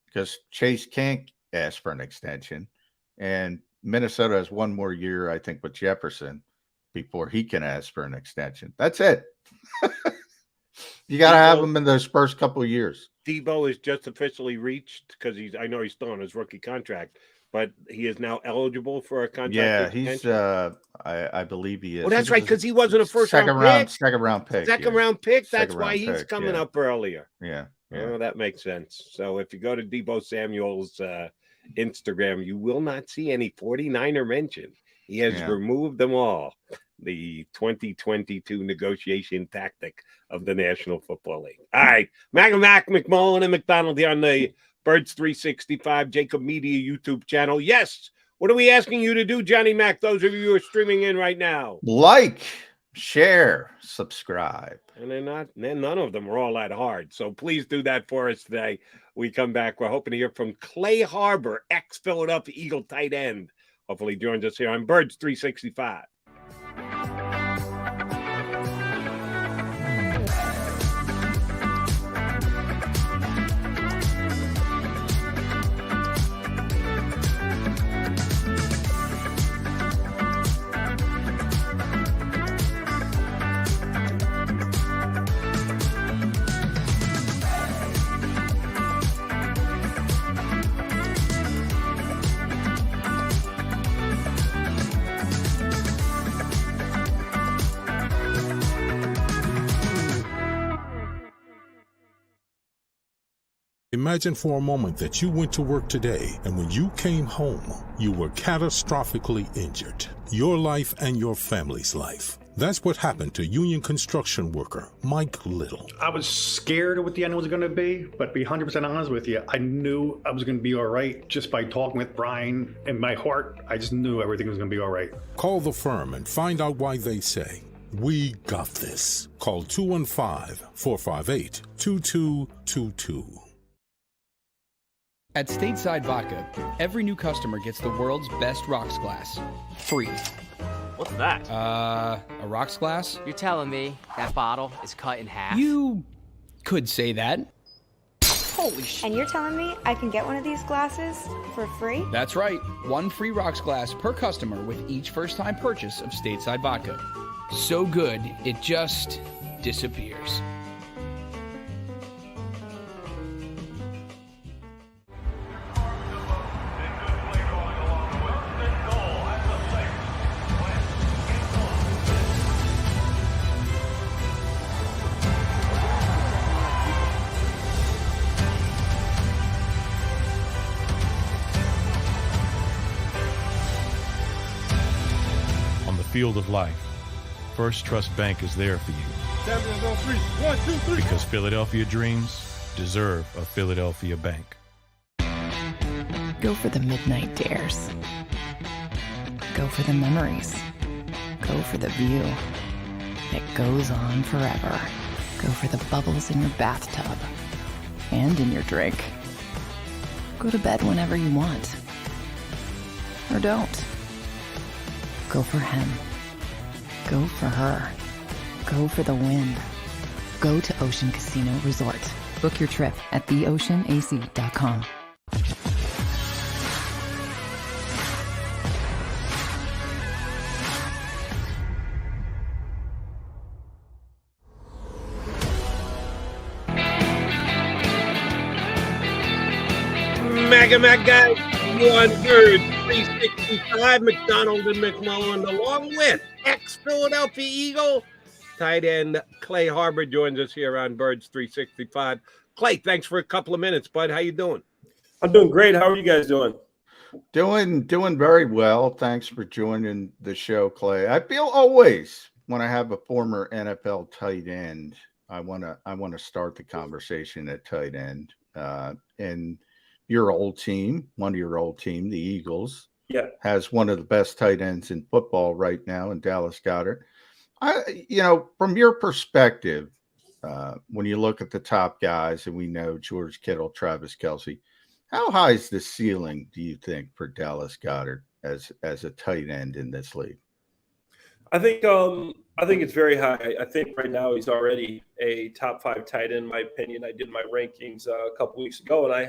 because Chase can't ask for an extension. And Minnesota has one more year, I think, with Jefferson before he can ask for an extension. That's it. You got to have him in those first couple of years. Debo is just officially reached because I know he's still on his rookie contract, but he is now eligible for a contract. Yeah, he's I believe he is. Well, that's right, because he wasn't a second round pick. Second round pick. That's why he's coming up earlier. Yeah. Oh, that makes sense. So if you go to Debo Samuel's Instagram, you will not see any 49er mention. He has removed them all. The 2022 negotiation tactic of the National Football League. All right. Mac, McMullen, and McDonald here on the Birds 365 JAKIB Media YouTube channel. Yes. What are we asking you to do, Johnny Mac? Those of you who are streaming in right now. Like, share, subscribe. And none of them are all that hard. So please do that for us today. We come back. We're hoping to hear from Clay Harbor, ex-Philadelphia Eagle tight end. Hopefully joins us here on Birds 365. Imagine for a moment that you went to work today and when you came home, you were catastrophically injured. Your life and your family's life. That's what happened to union construction worker Mike Little. I was scared of what the end was going to be, but to be 100% honest with you, I knew I was going to be all right just by talking with Brian. In my heart, I just knew everything was going to be all right. Call the firm and find out why they say, "We got this." Call 215-458-2222. At Stateside Vodka, every new customer gets the world's best rocks glass. Free. What's that? A rocks glass? You're telling me that bottle is cut in half? You could say that. Holy shit. And you're telling me I can get one of these glasses for free? That's right. One free rocks glass per customer with each first-time purchase of Stateside Vodka. So good, it just disappears. Field of life, First Trust Bank is there for you. Because Philadelphia dreams deserve a Philadelphia bank. Go for the midnight dares. Go for the memories. Go for the view that goes on forever. Go for the bubbles in your bathtub and in your drink. Go to bed whenever you want. Or don't. Go for him. Go for her. Go for the win. Go to Ocean Casino Resort. Book your trip at theoceanac.com. Mac guys, one Bird 365, McDonald and McMullen, along with ex-Philadelphia Eagle tight end Clay Harbor joins us here on Birds 365. Clay, thanks for a couple of minutes, bud. How you doing? I'm doing great. How are you guys doing? Doing very well. Thanks for joining the show, Clay. I feel always when I have a former NFL tight end, I want to start the conversation at tight end. And your old team, one of your old team, the Eagles, Yeah. has one of the best tight ends in football right now in Dallas Goedert. From your perspective, when you look at the top guys, and we know George Kittle, Travis Kelce, how high is the ceiling, do you think, for Dallas Goedert as a tight end in this league? I think it's very high. I think right now he's already a top 5 tight end, in my opinion. I did my rankings a couple weeks ago, and I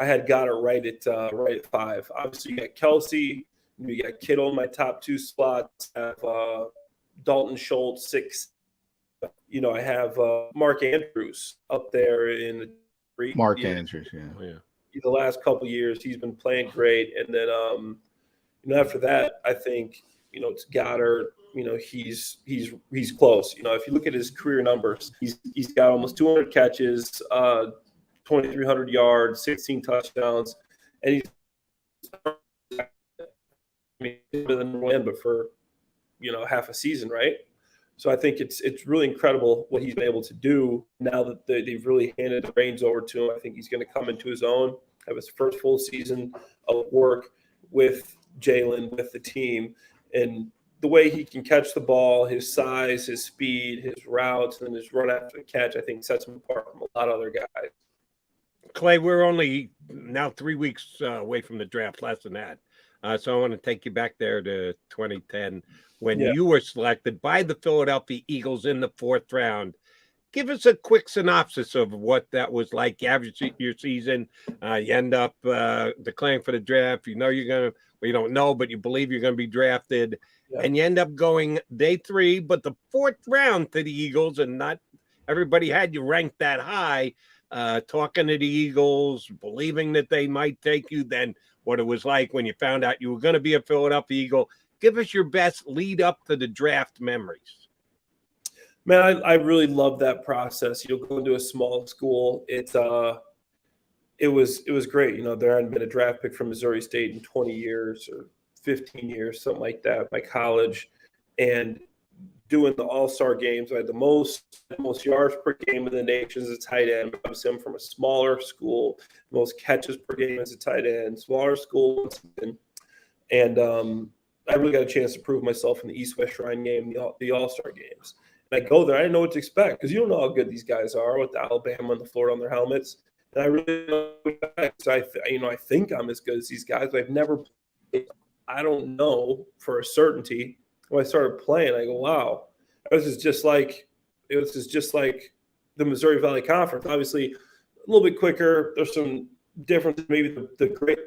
had Goddard right at 5. Obviously, you got Kelce, you got Kittle in my top 2 spots. I have Dalton Schultz 6. I have Mark Andrews up there in the 3. Mark Andrews, yeah. The last couple of years, he's been playing great, and then after that, I think it's Goddard. He's close. If you look at his career numbers, he's got almost 200 catches, 2,300 yards, 16 touchdowns, and he's better than but for half a season, right? So I think it's really incredible what he's been able to do now that they've really handed the reins over to him. I think he's going to come into his own, have his first full season of work with Jalen, with the team, and the way he can catch the ball, his size, his speed, his routes, and his run after the catch, I think sets him apart from a lot of other guys. Clay, we're only now 3 weeks away from the draft, less than that. So I want to take you back there to 2010 when you were selected by the Philadelphia Eagles in the 4th round. Give us a quick synopsis of what that was like. Average your season, you end up declaring for the draft. You don't know, but you believe you're going to be drafted. Yeah. And you end up going day 3, but the 4th round to the Eagles, and not everybody had you ranked that high. Talking to the Eagles, believing that they might take you, then what it was like when you found out you were going to be a Philadelphia Eagle. Give us your best lead up to the draft memories. Man, I really love that process. You'll go into a small school. It was great. There hadn't been a draft pick from Missouri State in 20 years or 15 years, something like that, by college. And doing the all-star games, I had the most yards per game in the nation as a tight end. Obviously, I'm from a smaller school, most catches per game as a tight end, smaller school. And I really got a chance to prove myself in the East-West Shrine game, the all-star games. And I go there, I didn't know what to expect because you don't know how good these guys are with the Alabama and the Florida on their helmets. And I really don't know what to expect. So I think I'm as good as these guys, but I've never played. I don't know for a certainty. When I started playing, I go, wow, this is just like the Missouri Valley Conference. Obviously, a little bit quicker. There's some difference. Maybe the great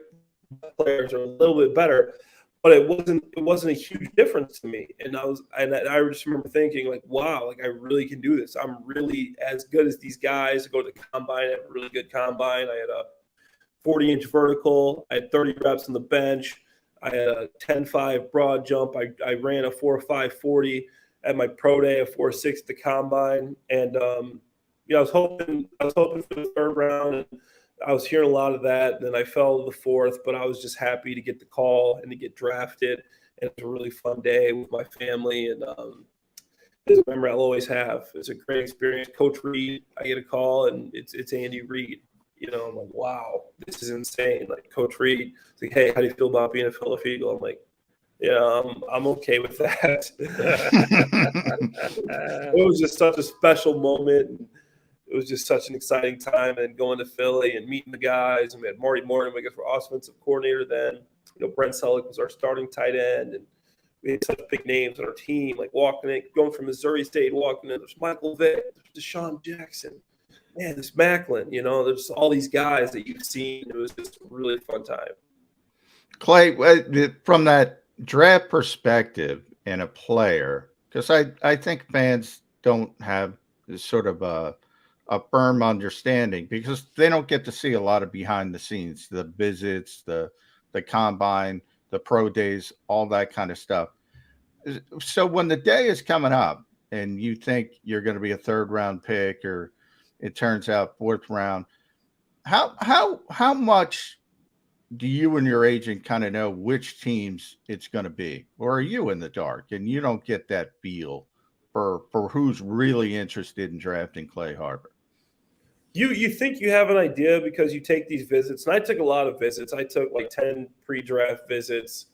players are a little bit better, but it wasn't a huge difference to me. And I just remember thinking, like, wow, like I really can do this. I'm really as good as these guys. I go to the combine. I have a really good combine. I had a 40-inch vertical. I had 30 reps on the bench. I had a 10.5 broad jump. I ran a 4.5 40 at my pro day, a 4.6 at the combine. And I was hoping for the 3rd round, and I was hearing a lot of that. Then I fell to the 4th, but I was just happy to get the call and to get drafted. And it was a really fun day with my family, and it's a memory I'll always have. It's a great experience. Coach Reed, I get a call, and it's Andy Reid. I'm like, wow, this is insane. Like, Coach Reed, it's like, hey, how do you feel about being a Philadelphia Eagle? I'm like, yeah, I'm okay with that. It was just such a special moment. It was just such an exciting time, and going to Philly and meeting the guys. And we had Marty Morton, I guess, our offensive coordinator then. Brent Selleck was our starting tight end, and we had such big names on our team. Like going from Missouri State, walking in, there's Michael Vick, there's Deshaun Jackson. Man, this Macklin, there's all these guys that you've seen. It was just a really fun time. Clay, from that draft perspective and a player, because I think fans don't have sort of a firm understanding because they don't get to see a lot of behind the scenes, the visits, the combine, the pro days, all that kind of stuff. So when the day is coming up and you think you're going to be a 3rd round pick, or it turns out 4th round, how much do you and your agent kind of know which teams it's going to be, or are you in the dark and you don't get that feel for who's really interested in drafting Clay Harbor? You think you have an idea because you take these visits, and I took a lot of visits. I took like 10 pre-draft visits.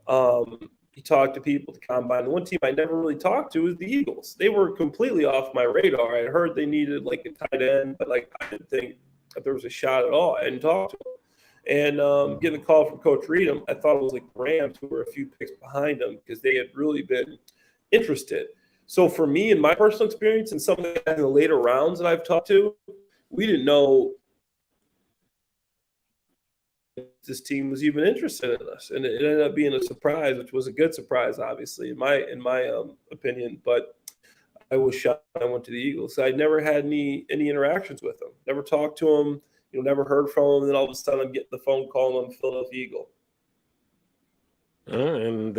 You talk to people at the combine. The one team I never really talked to was the Eagles. They were completely off my radar. I heard they needed like a tight end, but like I didn't think that there was a shot at all. I didn't talk to them. And getting a call from Coach Reedham, I thought it was like the Rams, who were a few picks behind them because they had really been interested. So for me, in my personal experience, and some of the guys in the later rounds that I've talked to, we didn't know this team was even interested in us, and it ended up being a surprise, which was a good surprise, obviously, in my opinion. But I was shocked when I went to the Eagles. I never had any interactions with them, never talked to them, never heard from them. And then all of a sudden, I'm getting the phone call on Philadelphia Eagle. And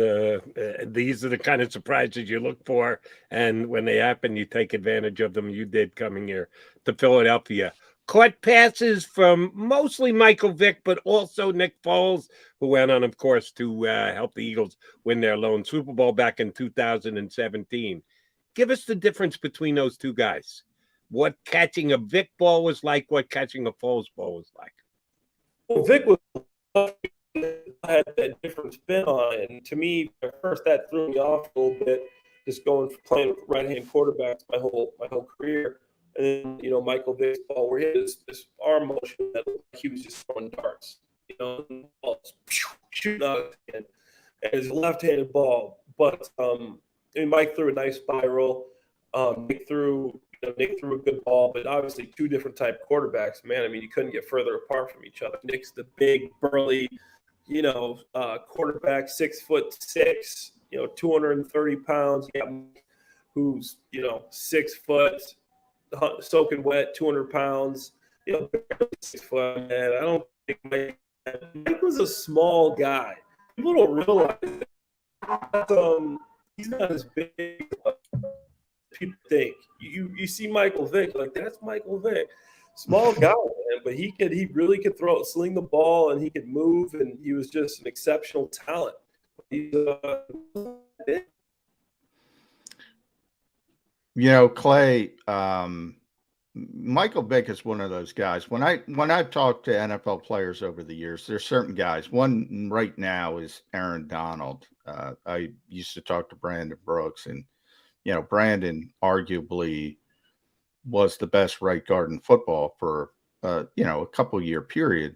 these are the kind of surprises you look for, and when they happen, you take advantage of them. You did coming here to Philadelphia. Caught passes from mostly Michael Vick, but also Nick Foles, who went on, of course, to help the Eagles win their lone Super Bowl back in 2017. Give us the difference between those two guys. What catching a Vick ball was like, what catching a Foles ball was like. Well, Vick had that different spin on it. And to me, at first, that threw me off a little bit, just playing with right-hand quarterbacks my whole career. And then, Michael Vick's ball, where he had this arm motion that looked like he was just throwing darts, shooting out and his left-handed ball. But Mike threw a nice spiral. Nick threw a good ball, but obviously two different type quarterbacks. Man, you couldn't get further apart from each other. Nick's the big, burly, quarterback, 6'6", 230 pounds. Yeah, who's 6 foot. Soaking wet, 200 pounds, 6 foot, man. I don't think Mike was a small guy. People don't realize that, he's not as big as people think. You see Michael Vick, like, that's Michael Vick. Small guy, man, but he really could sling the ball, and he could move, and he was just an exceptional talent. Clay, Michael Vick is one of those guys. When I've talked to NFL players over the years, there's certain guys. One right now is Aaron Donald. I used to talk to Brandon Brooks, and Brandon arguably was the best right guard in football for a couple year period,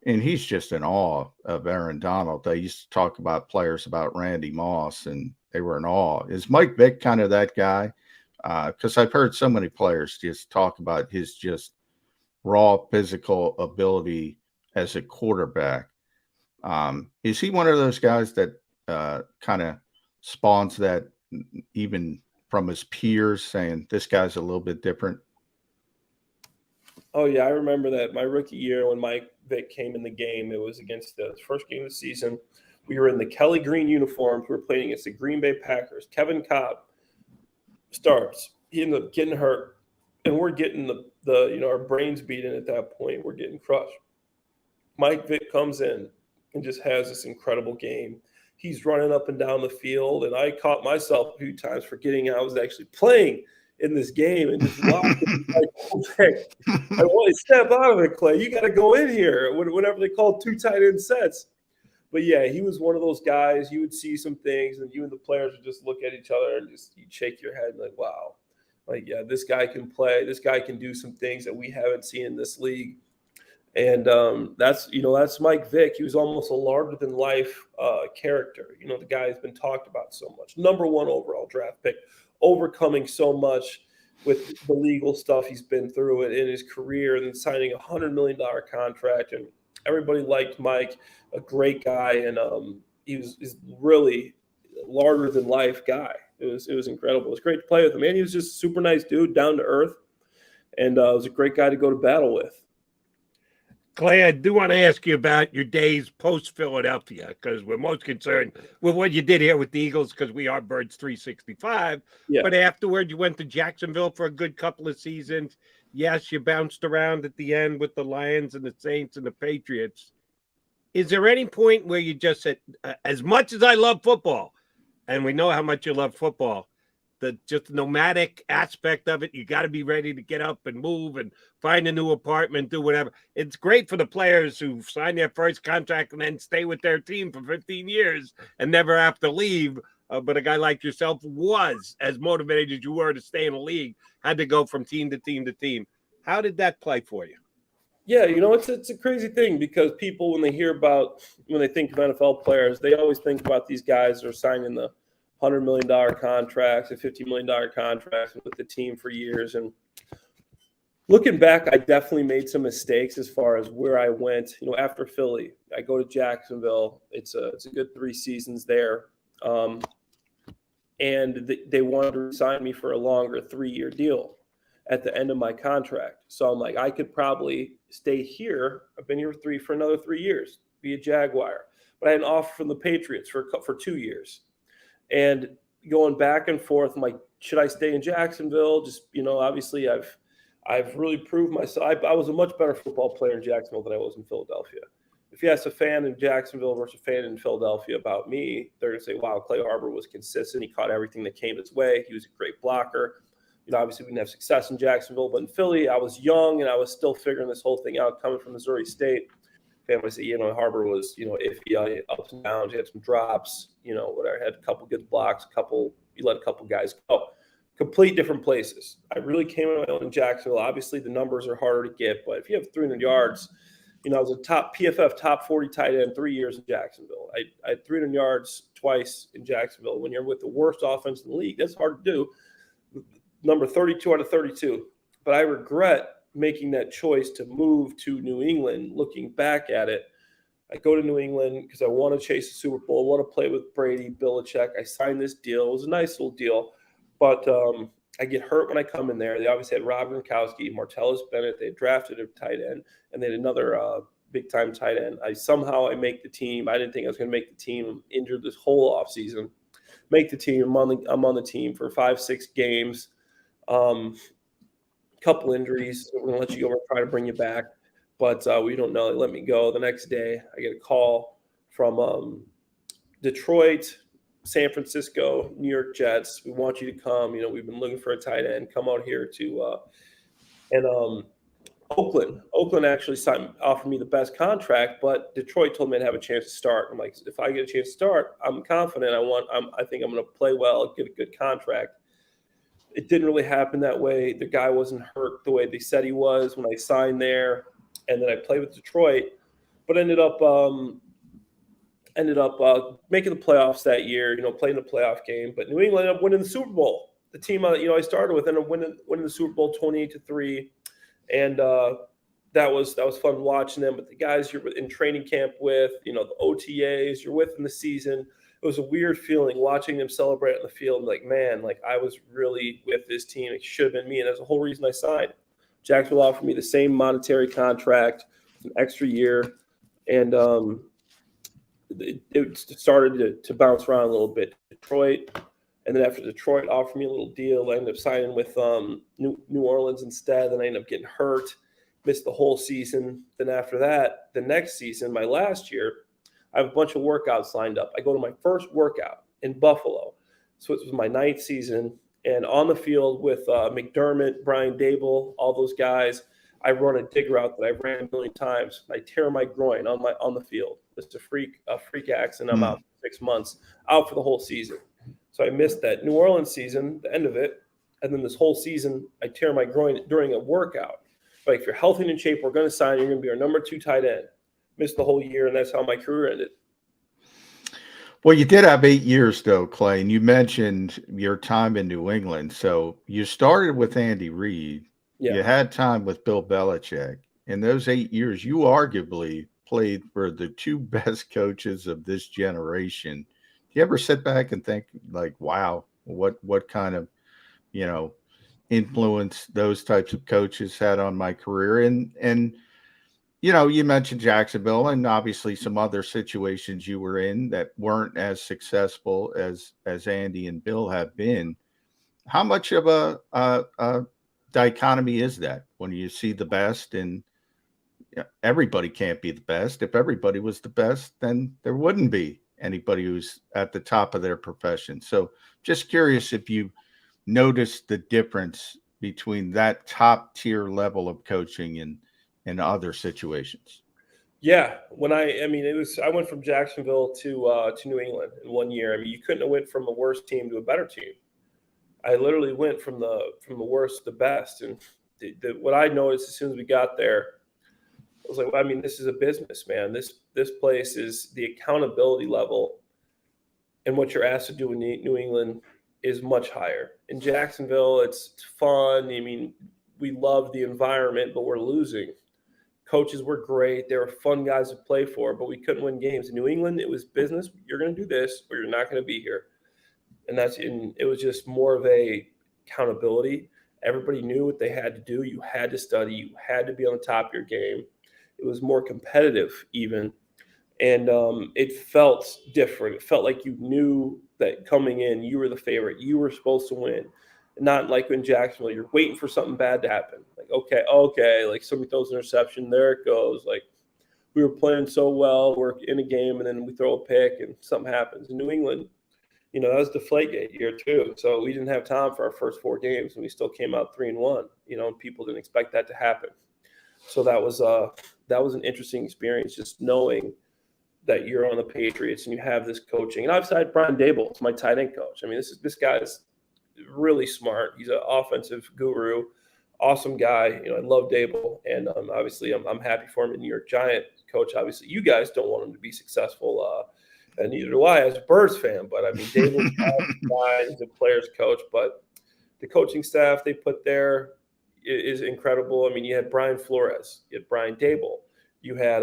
and he's just in awe of Aaron Donald. They used to talk about players about Randy Moss, and they were in awe. Is Mike Vick kind of that guy? Because I've heard so many players just talk about his just raw physical ability as a quarterback. Is he one of those guys that kind of spawns that even from his peers, saying this guy's a little bit different? Oh, yeah. I remember that my rookie year when Mike Vick came in the game, it was against the first game of the season. We were in the Kelly Green uniforms. We were playing against the Green Bay Packers. Kevin Cobb starts. He ended up getting hurt, and we're getting the our brains beaten at that point. We're getting crushed. Mike Vick comes in and just has this incredible game. He's running up and down the field, and I caught myself a few times forgetting I was actually playing in this game and just watching. I want to step out of it, Clay. You got to go in here whenever they call 2 tight end sets. But yeah, he was one of those guys. You would see some things, and you and the players would just look at each other and you'd shake your head like, wow. Like, yeah, this guy can play. This guy can do some things that we haven't seen in this league. And that's Mike Vick. He was almost a larger-than-life character. The guy has been talked about so much. #1 overall draft pick, overcoming so much with the legal stuff he's been through it in his career, and then signing a $100 million contract. And everybody liked Mike, a great guy, and he's really larger-than-life guy. It was incredible. It was great to play with him. Man, he was just a super nice dude, down to earth, and was a great guy to go to battle with. Clay, I do want to ask you about your days post-Philadelphia, because we're most concerned with what you did here with the Eagles, because we are Birds 365. Yeah. But afterward, you went to Jacksonville for a good couple of seasons. Yes, you bounced around at the end with the Lions and the Saints and the Patriots. Is there any point where you just said, as much as I love football, and we know how much you love football, the just nomadic aspect of it. You got to be ready to get up and move and find a new apartment, do whatever. It's great for the players who sign their first contract and then stay with their team for 15 years and never have to leave. But a guy like yourself was as motivated as you were to stay in the league, had to go from team to team to team. How did that play for you? Yeah, it's a crazy thing because people, when they think of NFL players, they always think about these guys that are signing the $100 million contracts and $50 million contracts with the team for years. And looking back, I definitely made some mistakes as far as where I went. After Philly, I go to Jacksonville. It's a good 3 seasons there. And they wanted to sign me for a longer 3-year deal at the end of my contract. So I'm like, I could probably stay here. I've been here for another 3 years, be a Jaguar. But I had an offer from the Patriots for 2 years. And going back and forth, I'm like, should I stay in Jacksonville? Just, obviously I've really proved myself. I was a much better football player in Jacksonville than I was in Philadelphia. If you ask a fan in Jacksonville versus a fan in Philadelphia about me, they're going to say, wow, Clay Harbor was consistent. He caught everything that came his way. He was a great blocker. Obviously we didn't have success in Jacksonville, but in Philly, I was young and I was still figuring this whole thing out coming from Missouri State. Family said, Harbor was, iffy, ups and downs. He had some drops, whatever. Had a couple good blocks, you let a couple guys go. Complete different places. I really came on my own in Jacksonville. Obviously the numbers are harder to get, but if you have 300 yards, I was a top 40 tight end 3 years in Jacksonville. I had 300 yards twice in Jacksonville. When you're with the worst offense in the league, that's hard to do. Number 32 out of 32. But I regret making that choice to move to New England. Looking back at it, I go to New England because I want to chase the Super Bowl. I want to play with Brady, Belichick. I signed this deal. It was a nice little deal. But I get hurt when I come in there. They obviously had Rob Gronkowski, Martellus Bennett. They had drafted a tight end, and they had another big-time tight end. I make the team. I didn't think I was going to make the team. I'm injured this whole offseason. Make the team. I'm on the team for 5-6 games. Couple injuries. We're going to let you go and try to bring you back. But we don't know. They let me go. The next day, I get a call from Detroit, San Francisco, New York Jets. We want you to come. We've been looking for a tight end. Come out here to Oakland. Oakland actually offered me the best contract, but Detroit told me I'd have a chance to start. I'm like, if I get a chance to start, I'm confident. I think I'm going to play well, get a good contract. It didn't really happen that way. The guy wasn't hurt the way they said he was when I signed there, and then I played with Detroit, but ended up making the playoffs that year. Playing the playoff game, but New England ended up winning the Super Bowl. The team I started with ended up winning the Super Bowl 28-3, and that was fun watching them. But the guys you're in training camp with, the OTAs you're with in the season. It was a weird feeling watching them celebrate on the field. Like, man, I was really with this team. It should have been me. And that's the whole reason I signed. Jacksonville offered me the same monetary contract, an extra year. And it started to bounce around a little bit. Detroit. And then after Detroit offered me a little deal, I ended up signing with New Orleans instead. Then I ended up getting hurt, missed the whole season. Then after that, the next season, my last year, I have a bunch of workouts lined up. I go to my first workout in Buffalo. So it was my 9th season. And on the field with McDermott, Brian Dable, all those guys, I run a dig route that I've ran a million times. I tear my groin on the field. It's a freak accident. I'm out for 6 months, out for the whole season. So I missed that New Orleans season, the end of it. And then this whole season, I tear my groin during a workout. But if you're healthy and in shape, we're going to sign you. You're going to be our number 2 tight end. Missed the whole year, and that's how my career ended. Well, you did have 8 years, though, Clay, and you mentioned your time in New England. So you started with Andy Reid. Yeah. You had time with Bill Belichick. In those 8 years, you arguably played for the 2 best coaches of this generation. Do you ever sit back and think, wow, what kind of, influence those types of coaches had on my career? And you mentioned Jacksonville and obviously some other situations you were in that weren't as successful as Andy and Bill have been. How much of a dichotomy is that when you see the best and everybody can't be the best? If everybody was the best, then there wouldn't be anybody who's at the top of their profession. So just curious if you noticed the difference between that top tier level of coaching and other situations? Yeah, when I mean, I went from Jacksonville to New England in 1 year. I mean, you couldn't have went from a worse team to a better team. I literally went from the worst to the best, and what I noticed as soon as we got there, I was like, well, I mean, this is a business, man. This place is the accountability level, and what you're asked to do in New England is much higher. In Jacksonville, it's fun. I mean, we love the environment, but we're losing. Coaches were great. They were fun guys to play for, but we couldn't win games. In New England, it was business. You're going to do this, or you're not going to be here. And it was just more of a accountability. Everybody knew what they had to do. You had to study. You had to be on the top of your game. It was more competitive even. And it felt different. It felt like you knew that coming in, you were the favorite. You were supposed to win. Not like in Jacksonville, you're waiting for something bad to happen. Like, okay, like somebody throws an interception, there it goes. Like, we were playing so well, we're in a game, and then we throw a pick and something happens. In New England, that was Deflategate year too. So we didn't have time for our first 4 games, and we still came out 3-1. And people didn't expect that to happen. So that was an interesting experience, just knowing that you're on the Patriots and you have this coaching. And obviously I had Brian Daboll, it's my tight end coach. I mean, this guy's really smart. He's an offensive guru, awesome guy. I love Daboll, and obviously I'm happy for him. In New York Giant coach, obviously you guys don't want him to be successful, and neither do I as a Birds fan. But I mean, Daboll's guy, he's a players coach, but the coaching staff they put there is incredible. I mean, you had Brian Flores, you had Brian Daboll, you had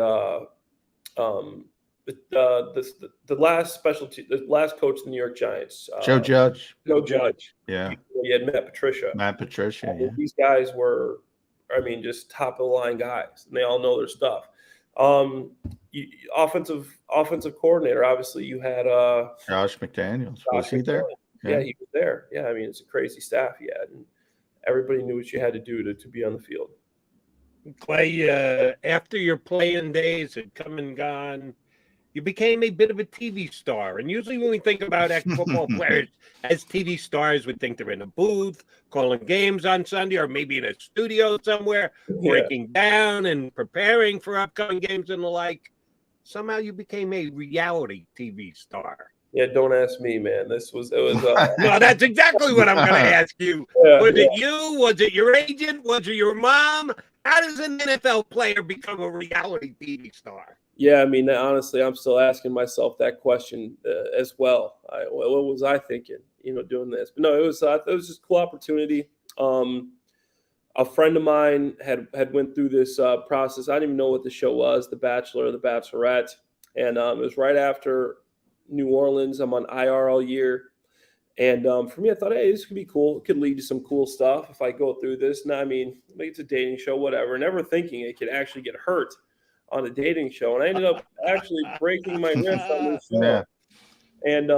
the last coach of the New York Giants, Joe Judge. Joe Judge. Yeah. You had Matt Patricia. Yeah. These guys were, just top of the line guys, and they all know their stuff. Offensive coordinator, obviously you had Josh McDaniels. Was he there? Yeah, he was there. Yeah, I mean, it's a crazy staff he had, and everybody knew what you had to do to be on the field. Clay, after your playing days had come and gone, you became a bit of a TV star. And usually when we think about ex-football players as TV stars, we think they're in a booth, calling games on Sunday, or maybe in a studio somewhere, breaking down and preparing for upcoming games and the like. Somehow you became a reality TV star. Yeah, don't ask me, man. It was No, that's exactly what I'm going to ask you. Was it you? Was it your agent? Was it your mom? How does an NFL player become a reality TV star? Yeah, I mean, honestly, I'm still asking myself that question as well. What was I thinking, doing this? But no, it was just a cool opportunity. A friend of mine had went through this process. I didn't even know what the show was, The Bachelor or The Bachelorette. And it was right after New Orleans. I'm on IR all year. And for me, I thought, hey, this could be cool. It could lead to some cool stuff if I go through this. Now, I mean, maybe it's a dating show, whatever. Never thinking it could actually get hurt on a dating show. And I ended up actually breaking my wrist on the show. Yeah. And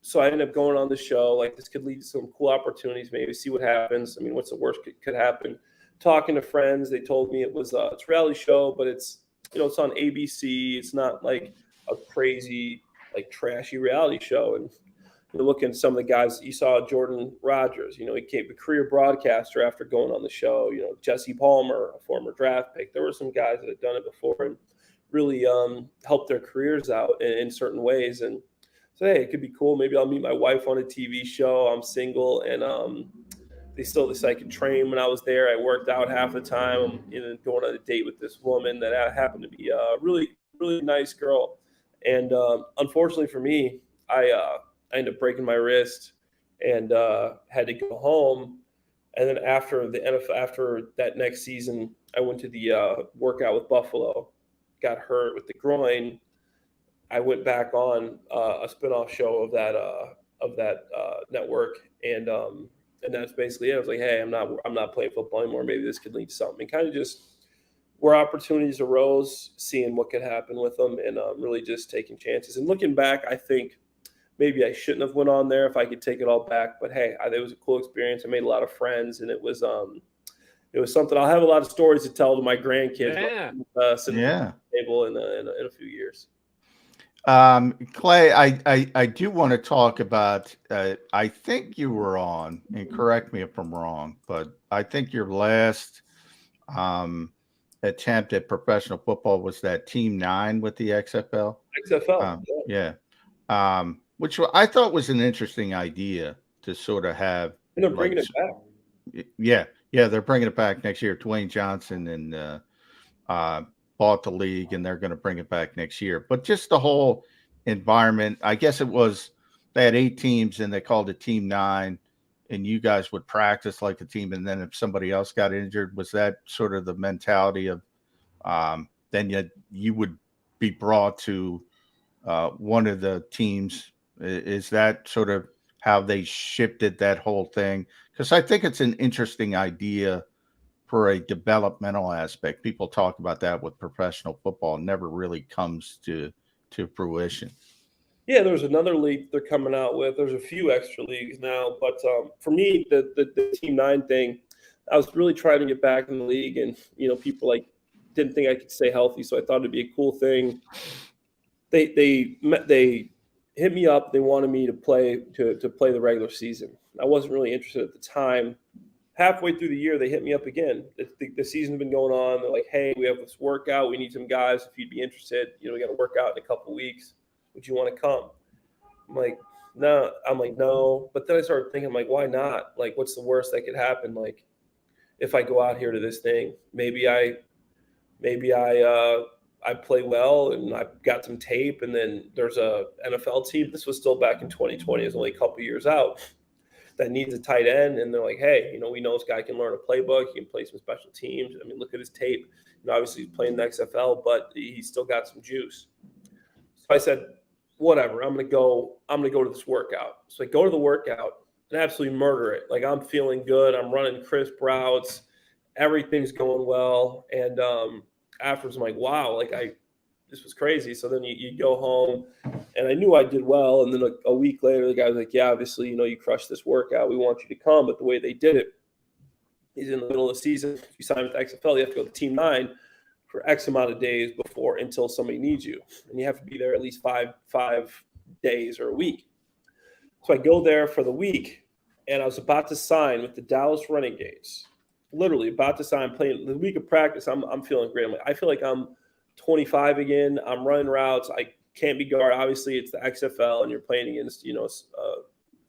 so I ended up going on the show. Like, this could lead to some cool opportunities, maybe see what happens. I mean, what's the worst could happen? Talking to friends, they told me it's a reality show, but it's on ABC. It's not like a crazy, like trashy reality show. And you're looking at some of the guys you saw, Jordan Rodgers, he became a career broadcaster after going on the show. Jesse Palmer, a former draft pick. There were some guys that had done it before and really helped their careers out in certain ways. And so, hey, it could be cool. Maybe I'll meet my wife on a TV show. I'm single, and they still decided I could train when I was there. I worked out half the time. I'm going on a date with this woman that happened to be a really, really nice girl. And unfortunately for me, I ended up breaking my wrist and had to go home. And then after that next season, I went to the workout with Buffalo, got hurt with the groin. I went back on a spinoff show of that network, and that's basically it. I was like, hey, I'm not playing football anymore. Maybe this could lead to something. And kind of just where opportunities arose, seeing what could happen with them, and really just taking chances. And looking back, I think maybe I shouldn't have went on there if I could take it all back. But hey, it was a cool experience. I made a lot of friends, and it was something. I'll have a lot of stories to tell to my grandkids. Yeah. Sitting at the table in a few years. Clay, I do want to talk about, I think you were on, and correct me if I'm wrong, but I think your last attempt at professional football was that Team 9 with the XFL. XFL, yeah. Which I thought was an interesting idea to sort of have. And they're bringing it back. Yeah, they're bringing it back next year. Dwayne Johnson and bought the league, and they're going to bring it back next year. But just the whole environment, I guess it was they had 8 teams and they called it Team 9, and you guys would practice like a team. And then if somebody else got injured, was that sort of the mentality of then you would be brought to one of the teams? Is that sort of how they shifted that whole thing? Because I think it's an interesting idea for a developmental aspect. People talk about that with professional football, never really comes to fruition. Yeah, there's another league they're coming out with. There's a few extra leagues now, but for me, the Team 9 thing, I was really trying to get back in the league, and people didn't think I could stay healthy, so I thought it'd be a cool thing. They hit me up. They wanted me to play the regular season. I wasn't really interested at the time. Halfway through the year, they hit me up again. The season's been going on. They're like, "Hey, we have this workout. We need some guys. If you'd be interested, we got to work out in a couple weeks. Would you want to come?" I'm like, "No." I'm like, "No." But then I started thinking, like, why not? Like, what's the worst that could happen? Like, if I go out here to this thing, maybe I play well and I've got some tape, and then there's a NFL team. This was still back in 2020. It was only a couple years out. That needs a tight end, and they're like, "Hey, we know this guy can learn a playbook. He can play some special teams. I mean, look at his tape. Obviously he's playing the XFL, but he's still got some juice." So I said, "Whatever. I'm gonna go to this workout." So I go to the workout and absolutely murder it. Like, I'm feeling good. I'm running crisp routes. Everything's going well, and afterwards I'm like, "Wow, this was crazy." So then you go home, and I knew I did well. And then a week later, the guy was like, "Yeah, obviously, you crushed this workout. We want you to come." But the way they did it is in the middle of the season, if you sign with the XFL, you have to go to Team 9 for X amount of days until somebody needs you. And you have to be there at least five days or a week. So I go there for the week, and I was about to sign with the Dallas Renegades. Literally about to sign, playing the week of practice. I'm feeling great. I feel like I'm 25 again. I'm running routes. I can't be guard. Obviously, it's the XFL, and you're playing against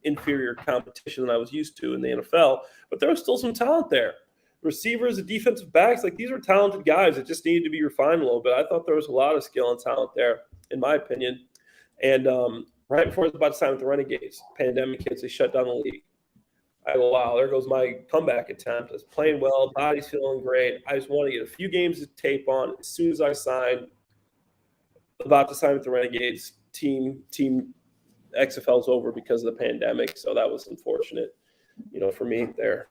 inferior competition than I was used to in the NFL. But there was still some talent there. Receivers, the defensive backs, these are talented guys that just needed to be refined a little bit. I thought there was a lot of skill and talent there, in my opinion. And right before I was about to sign with the Renegades, pandemic hits, they shut down the league. I go, "Wow, there goes my comeback attempt." I was playing well, body's feeling great. I just want to get a few games of tape on. As soon as I signed, about to sign with the Renegades, team XFL's over because of the pandemic. So that was unfortunate, for me there.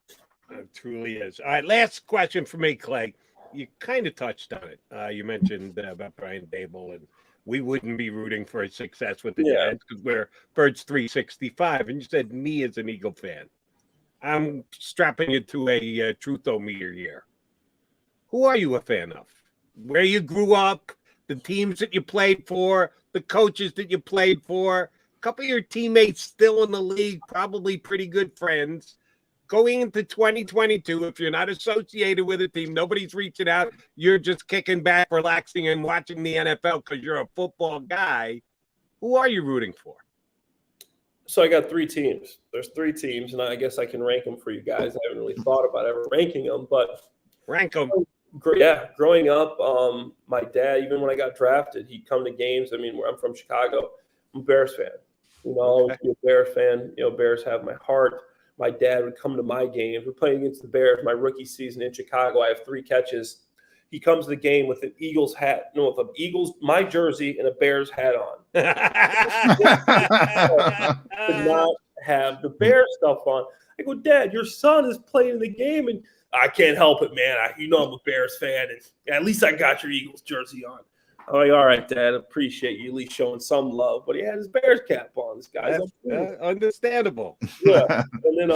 It truly is. All right, last question for me, Clay. You kind of touched on it. You mentioned about Brian Dable, and we wouldn't be rooting for his success with the Giants because we're Birds 365. And you said, me as an Eagle fan. I'm strapping you to a truth-o-meter here. Who are you a fan of? Where you grew up, the teams that you played for, the coaches that you played for, a couple of your teammates still in the league, probably pretty good friends. Going into 2022, if you're not associated with a team, nobody's reaching out, you're just kicking back, relaxing, and watching the NFL because you're a football guy. Who are you rooting for? So I got 3 teams. There's 3 teams, and I guess I can rank them for you guys. I haven't really thought about ever ranking them, but rank them. Yeah, growing up, my dad, even when I got drafted, he'd come to games. I mean, where I'm from Chicago, I'm a Bears fan. I'll always be a Bears fan. Bears have my heart. My dad would come to my games. We're playing against the Bears my rookie season in Chicago. I have 3 catches. He comes to the game with an Eagles hat, my jersey and a Bears hat on. Did not have the Bears stuff on. I go, "Dad, your son is playing in the game," and "I can't help it, man. I'm a Bears fan, and at least I got your Eagles jersey on." I'm like, "All right, Dad, appreciate you at least showing some love." But he had his Bears cap on. This guy's understandable. Yeah, and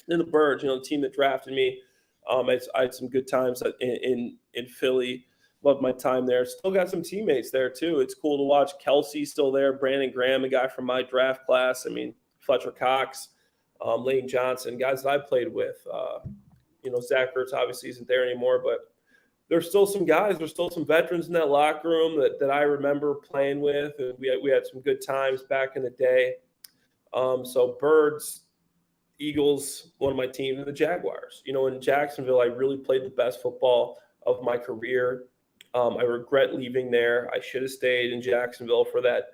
then the Birds, the team that drafted me. I had some good times in Philly. Loved my time there. Still got some teammates there too. It's cool to watch. Kelsey's still there. Brandon Graham, a guy from my draft class. I mean, Fletcher Cox, Lane Johnson, guys that I played with. Zach Ertz obviously isn't there anymore, but there's still some guys. There's still some veterans in that locker room that I remember playing with, and we had some good times back in the day. So Birds, Eagles, one of my teams, and the Jaguars. In Jacksonville, I really played the best football of my career. I regret leaving there. I should have stayed in Jacksonville for that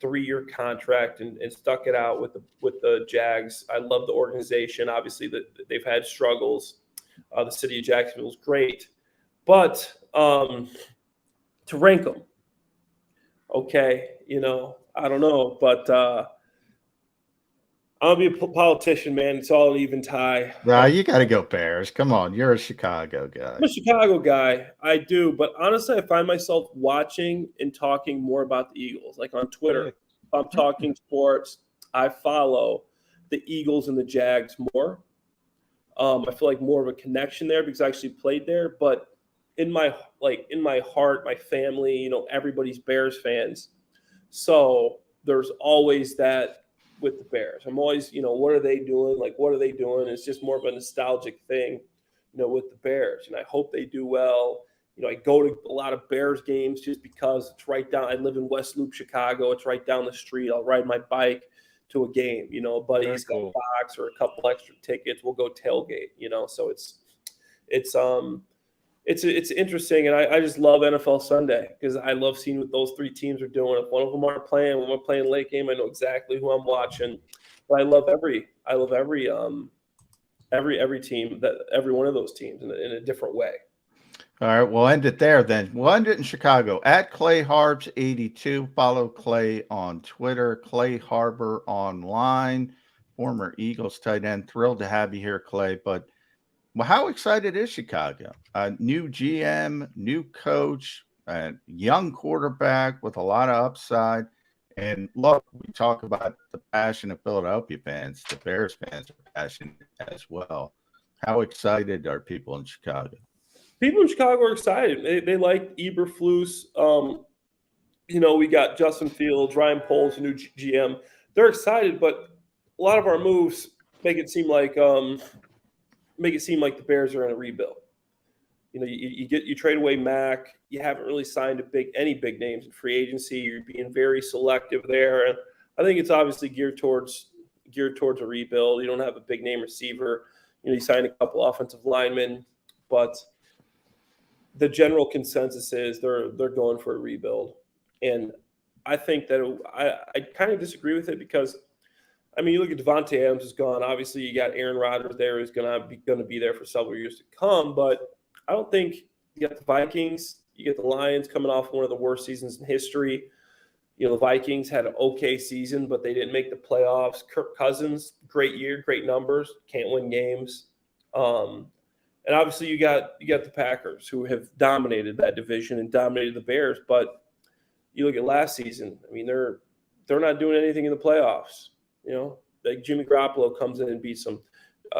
3-year contract and stuck it out with the Jags. I love the organization. Obviously, they've had struggles. The city of Jacksonville is great. But to rank them, okay, I don't know. But I'll be a politician, man. It's all an even tie. Nah, you got to go Bears. Come on. You're a Chicago guy. I'm a Chicago guy. I do. But honestly, I find myself watching and talking more about the Eagles. Like on Twitter, if I'm talking sports, I follow the Eagles and the Jags more. I feel like more of a connection there because I actually played there. But in my heart, my family, everybody's Bears fans. So there's always that with the Bears. I'm always, what are they doing? Like, what are they doing? It's just more of a nostalgic thing, with the Bears. And I hope they do well. I go to a lot of Bears games just because it's right down. I live in West Loop, Chicago. It's right down the street. I'll ride my bike to a game, buddy's got a box or a couple extra tickets. We'll go tailgate, so it's interesting. And I just love NFL Sunday because I love seeing what those 3 teams are doing. If one of them aren't playing, when we're playing late game, I know exactly who I'm watching. But I love every team, every one of those teams in a different way. All right, we'll end it there then. We'll end it in Chicago. At Clay Harbs 82. Follow Clay on Twitter. Clay Harbor online. Former Eagles tight end. Thrilled to have you here, Clay. But how excited is Chicago? New GM, new coach, young quarterback with a lot of upside. And look, we talk about the passion of Philadelphia fans. The Bears fans are passionate as well. How excited are people in Chicago? People in Chicago are excited. They like Eberflus. We got Justin Fields, Ryan Poles, a new GM. They're excited, but a lot of our moves make it seem like the Bears are in a rebuild. You trade away Mac. You haven't really signed any big names in free agency. You're being very selective there, and I think it's obviously geared towards a rebuild. You don't have a big name receiver. You signed a couple offensive linemen, but the general consensus is they're going for a rebuild. And I think that I kind of disagree with it because, you look at Devontae Adams is gone. Obviously, you got Aaron Rodgers there who's going to be there for several years to come. But I don't think you got the Vikings. You get the Lions coming off one of the worst seasons in history. The Vikings had an okay season, but they didn't make the playoffs. Kirk Cousins, great year, great numbers, can't win games. And obviously you got the Packers who have dominated that division and dominated the Bears. But you look at last season, they're not doing anything in the playoffs. Like Jimmy Garoppolo comes in and beats them.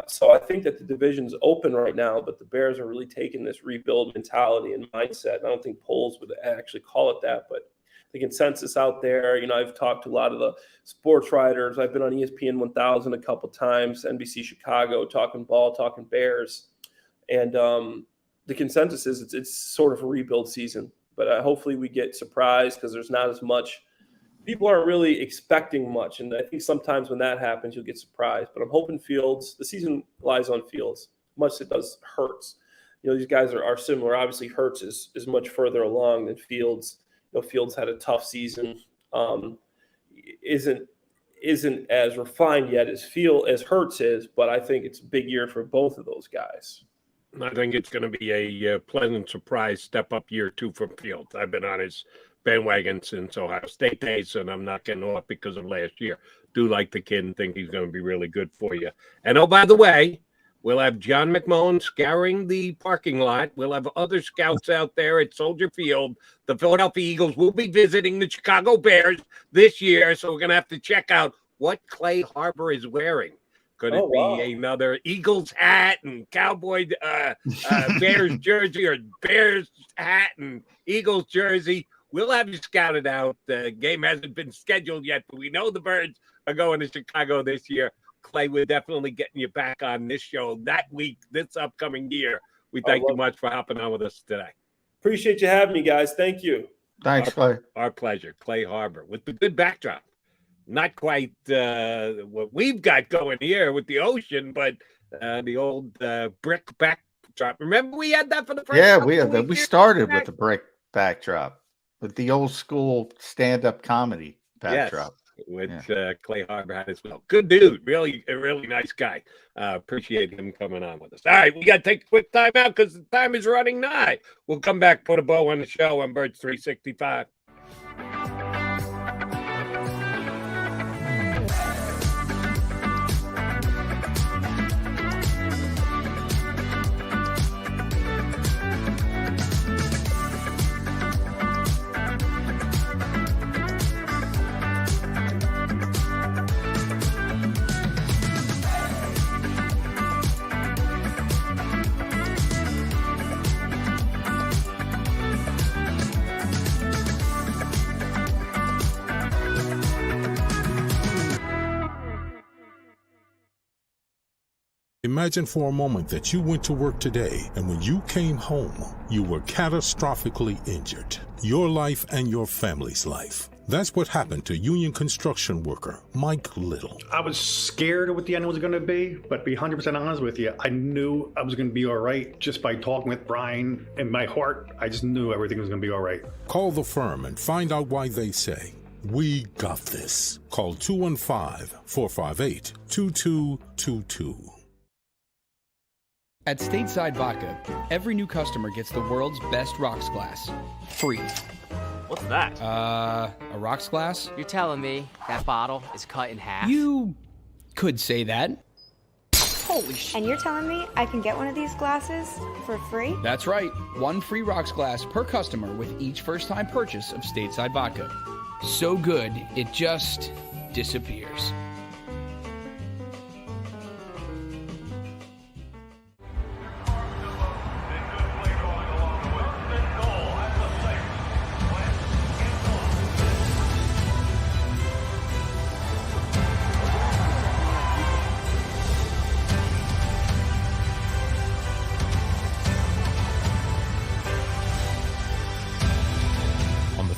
So I think that the division's open right now, but the Bears are really taking this rebuild mentality and mindset. I don't think polls would actually call it that, but the consensus out there, I've talked to a lot of the sports writers. I've been on ESPN 1000 a couple times, NBC Chicago, talking ball, talking Bears. And the consensus is it's sort of a rebuild season, but hopefully we get surprised because there's not as much. People aren't really expecting much, and I think sometimes when that happens, you'll get surprised. But I'm hoping Fields. The season lies on Fields. Much as it does Hurts. These guys are similar. Obviously, Hurts is much further along than Fields. Fields had a tough season. Isn't as refined yet as Hurts is, but I think it's a big year for both of those guys. I think it's going to be a pleasant surprise step-up year, too, for Fields. I've been on his bandwagon since Ohio State days, and I'm not getting off because of last year. Do like the kid and think he's going to be really good for you. And, oh, by the way, we'll have John McMullen scouring the parking lot. We'll have other scouts out there at Soldier Field. The Philadelphia Eagles will be visiting the Chicago Bears this year, so we're going to have to check out what Clay Harbor is wearing. Could it be another Eagles hat and Cowboy Bears jersey, or Bears hat and Eagles jersey? We'll have you scouted out. The game hasn't been scheduled yet, but we know the Birds are going to Chicago this year. Clay, we're definitely getting you back on this show that week, this upcoming year. We thank you much for hopping on with us today. Appreciate you having me, guys. Thank you. Thanks, Clay. Our pleasure. Clay Harbor with the good backdrop. Not quite what we've got going here with the ocean, but the old brick backdrop. Remember we had that for the first we started with the brick backdrop, with the old school stand-up comedy backdrop. Yes, with Clay Harbor had as well. Good dude. Really, a really nice guy. Appreciate him coming on with us. All right, we got to take a quick time out because the time is running nigh. We'll come back, put a bow on the show on Birds 365. Imagine for a moment that you went to work today and when you came home, you were catastrophically injured. Your life and your family's life. That's what happened to union construction worker Mike Little. I was scared of what the end was going to be, but to be 100% honest with you, I knew I was going to be all right just by talking with Brian. In my heart, I just knew everything was going to be all right. Call the firm and find out why they say, "We got this." Call 215-458-2222. At Stateside Vodka, every new customer gets the world's best rocks glass. Free. What's that? A rocks glass? You're telling me that bottle is cut in half? You could say that. Holy shit. And you're telling me I can get one of these glasses for free? That's right. One free rocks glass per customer with each first-time purchase of Stateside Vodka. So good, it just disappears.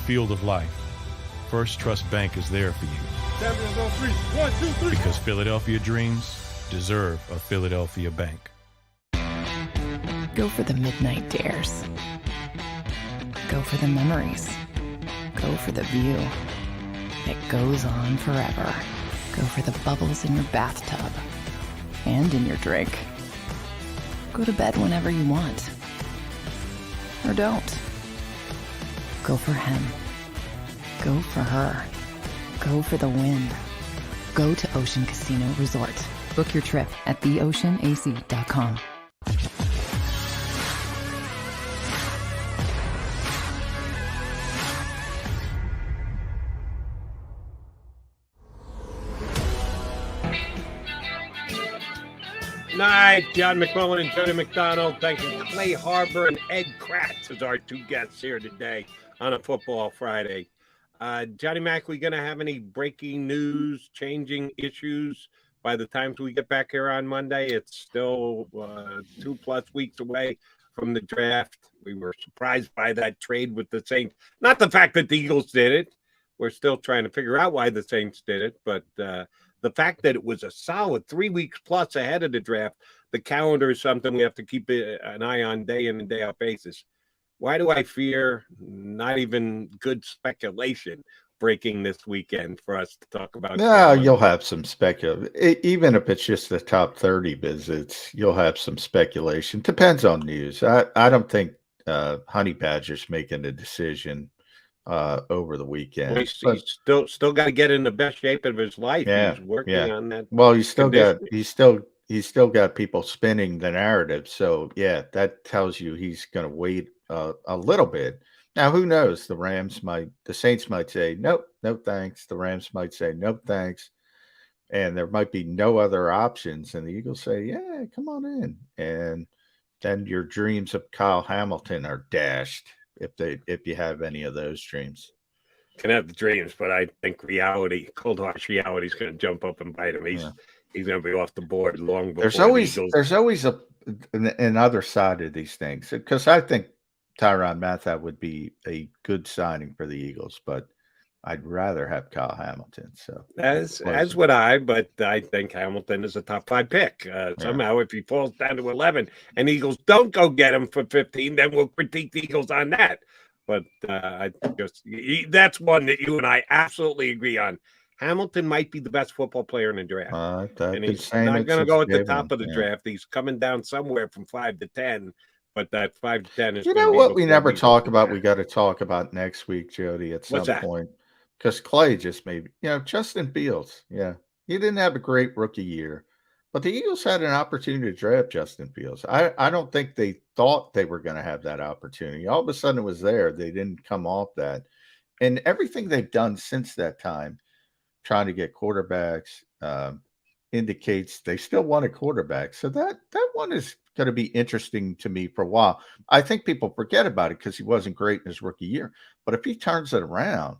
Field of life, First Trust Bank is there for you. Champions on three. 1, 2, 3. Because Philadelphia dreams deserve a Philadelphia bank. Go for the midnight dares. Go for the memories. Go for the view that goes on forever. Go for the bubbles in your bathtub and in your drink. Go to bed whenever you want. Or don't. Go for him. Go for her. Go for the win. Go to Ocean Casino Resort. Book your trip at theoceanac.com. Night, John McMullen and Jody McDonald. Thank you, Clay Harbor and Ed Kracz as our two guests here today on a Football Friday. Johnny Mac, we going to have any breaking news, changing issues by the time we get back here on Monday? It's still 2+ weeks away from the draft. We were surprised by that trade with the Saints. Not the fact that the Eagles did it. We're still trying to figure out why the Saints did it, but the fact that it was a solid 3 weeks plus ahead of the draft, the calendar is something we have to keep an eye on day in and day out basis. Why do I fear not even good speculation breaking this weekend for us to talk about? No, you'll have some speculation. Even if it's just the top 30 visits, you'll have some speculation. Depends on news. I don't think Honey Badger's making a decision over the weekend. Well, he's still got to get in the best shape of his life. Yeah, he's working on that. Well, he's still got people spinning the narrative. So yeah, that tells you he's going to wait a little bit. Now, who knows? The Saints might say nope, no thanks. The Rams might say nope, thanks. and there might be no other options, and the Eagles say, yeah, come on in. And then your dreams of Kyle Hamilton are dashed if you have any of those dreams. Can have the dreams, but I think reality, cold harsh reality, is going to jump up and bite him. He's going to be off the board long before. There's always another side of these things, because I think Tyrann Mathieu would be a good signing for the Eagles, but I'd rather have Kyle Hamilton. So as would I, but I think Hamilton is a top 5 pick. Somehow, if he falls down to 11 and Eagles don't go get him for 15, then we'll critique the Eagles on that. But I just that's one that you and I absolutely agree on. Hamilton might be the best football player in the draft, and he's not going to go at the top of the draft. He's coming down somewhere from 5 to 10. But that 5 to 10 is. You know what we never talk about? We got to talk about next week, Jody, at some point. Because Clay just maybe, Justin Fields. Yeah. He didn't have a great rookie year, but the Eagles had an opportunity to draft Justin Fields. I don't think they thought they were going to have that opportunity. All of a sudden it was there. They didn't come off that. And everything they've done since that time, trying to get quarterbacks, indicates they still want a quarterback. So that one is going to be interesting to me for a while. I think people forget about it because he wasn't great in his rookie year. But if he turns it around,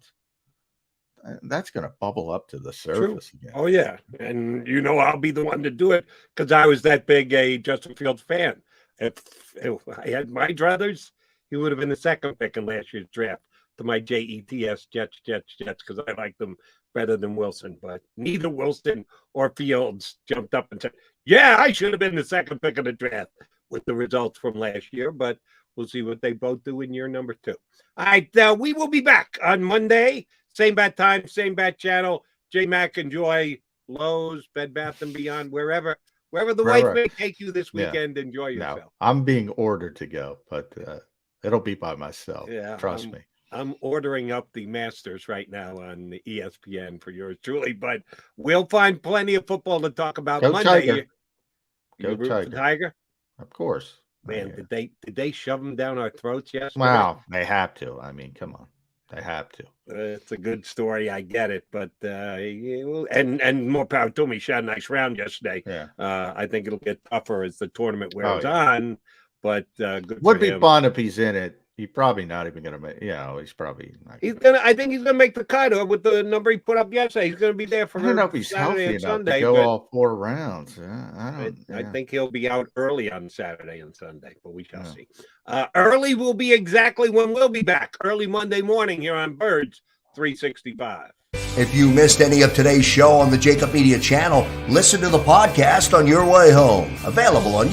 that's going to bubble up to the surface again. Oh, yeah. And I'll be the one to do it because I was that big a Justin Fields fan. If I had my druthers, he would have been the second pick in last year's draft to my Jets, because I like them better than Wilson. But neither Wilson or Fields jumped up and said, yeah, I should have been the second pick of the draft with the results from last year. But we'll see what they both do in year number 2. All right, we will be back on Monday. Same bat time, same bat channel. J-Mac, enjoy Lowe's, Bed Bath & Beyond, wherever the wife may take you this weekend. Enjoy yourself. No, I'm being ordered to go, but it'll be by myself. Yeah, trust me. I'm ordering up the Masters right now on the ESPN for yours truly, but we'll find plenty of football to talk about Go Monday. Tiger. Go Tiger. Tiger? Of course. Man, did they shove them down our throats yesterday? Wow, they have to. I mean, come on. They have to. It's a good story. I get it, but and more power to me. Shot a nice round yesterday. Yeah. I think it'll get tougher as the tournament wears on. But good. Would be fun if he's in it. He's probably not even going to make. He's probably. I think he's going to make the cut with the number he put up yesterday. He's going to be there for. I don't know if he's Saturday healthy enough Sunday, to go all 4 rounds. I think he'll be out early on Saturday and Sunday, but we shall see. Early will be exactly when we'll be back. Early Monday morning here on Birds 365. If you missed any of today's show on the JAKIB Media channel, listen to the podcast on your way home. Available on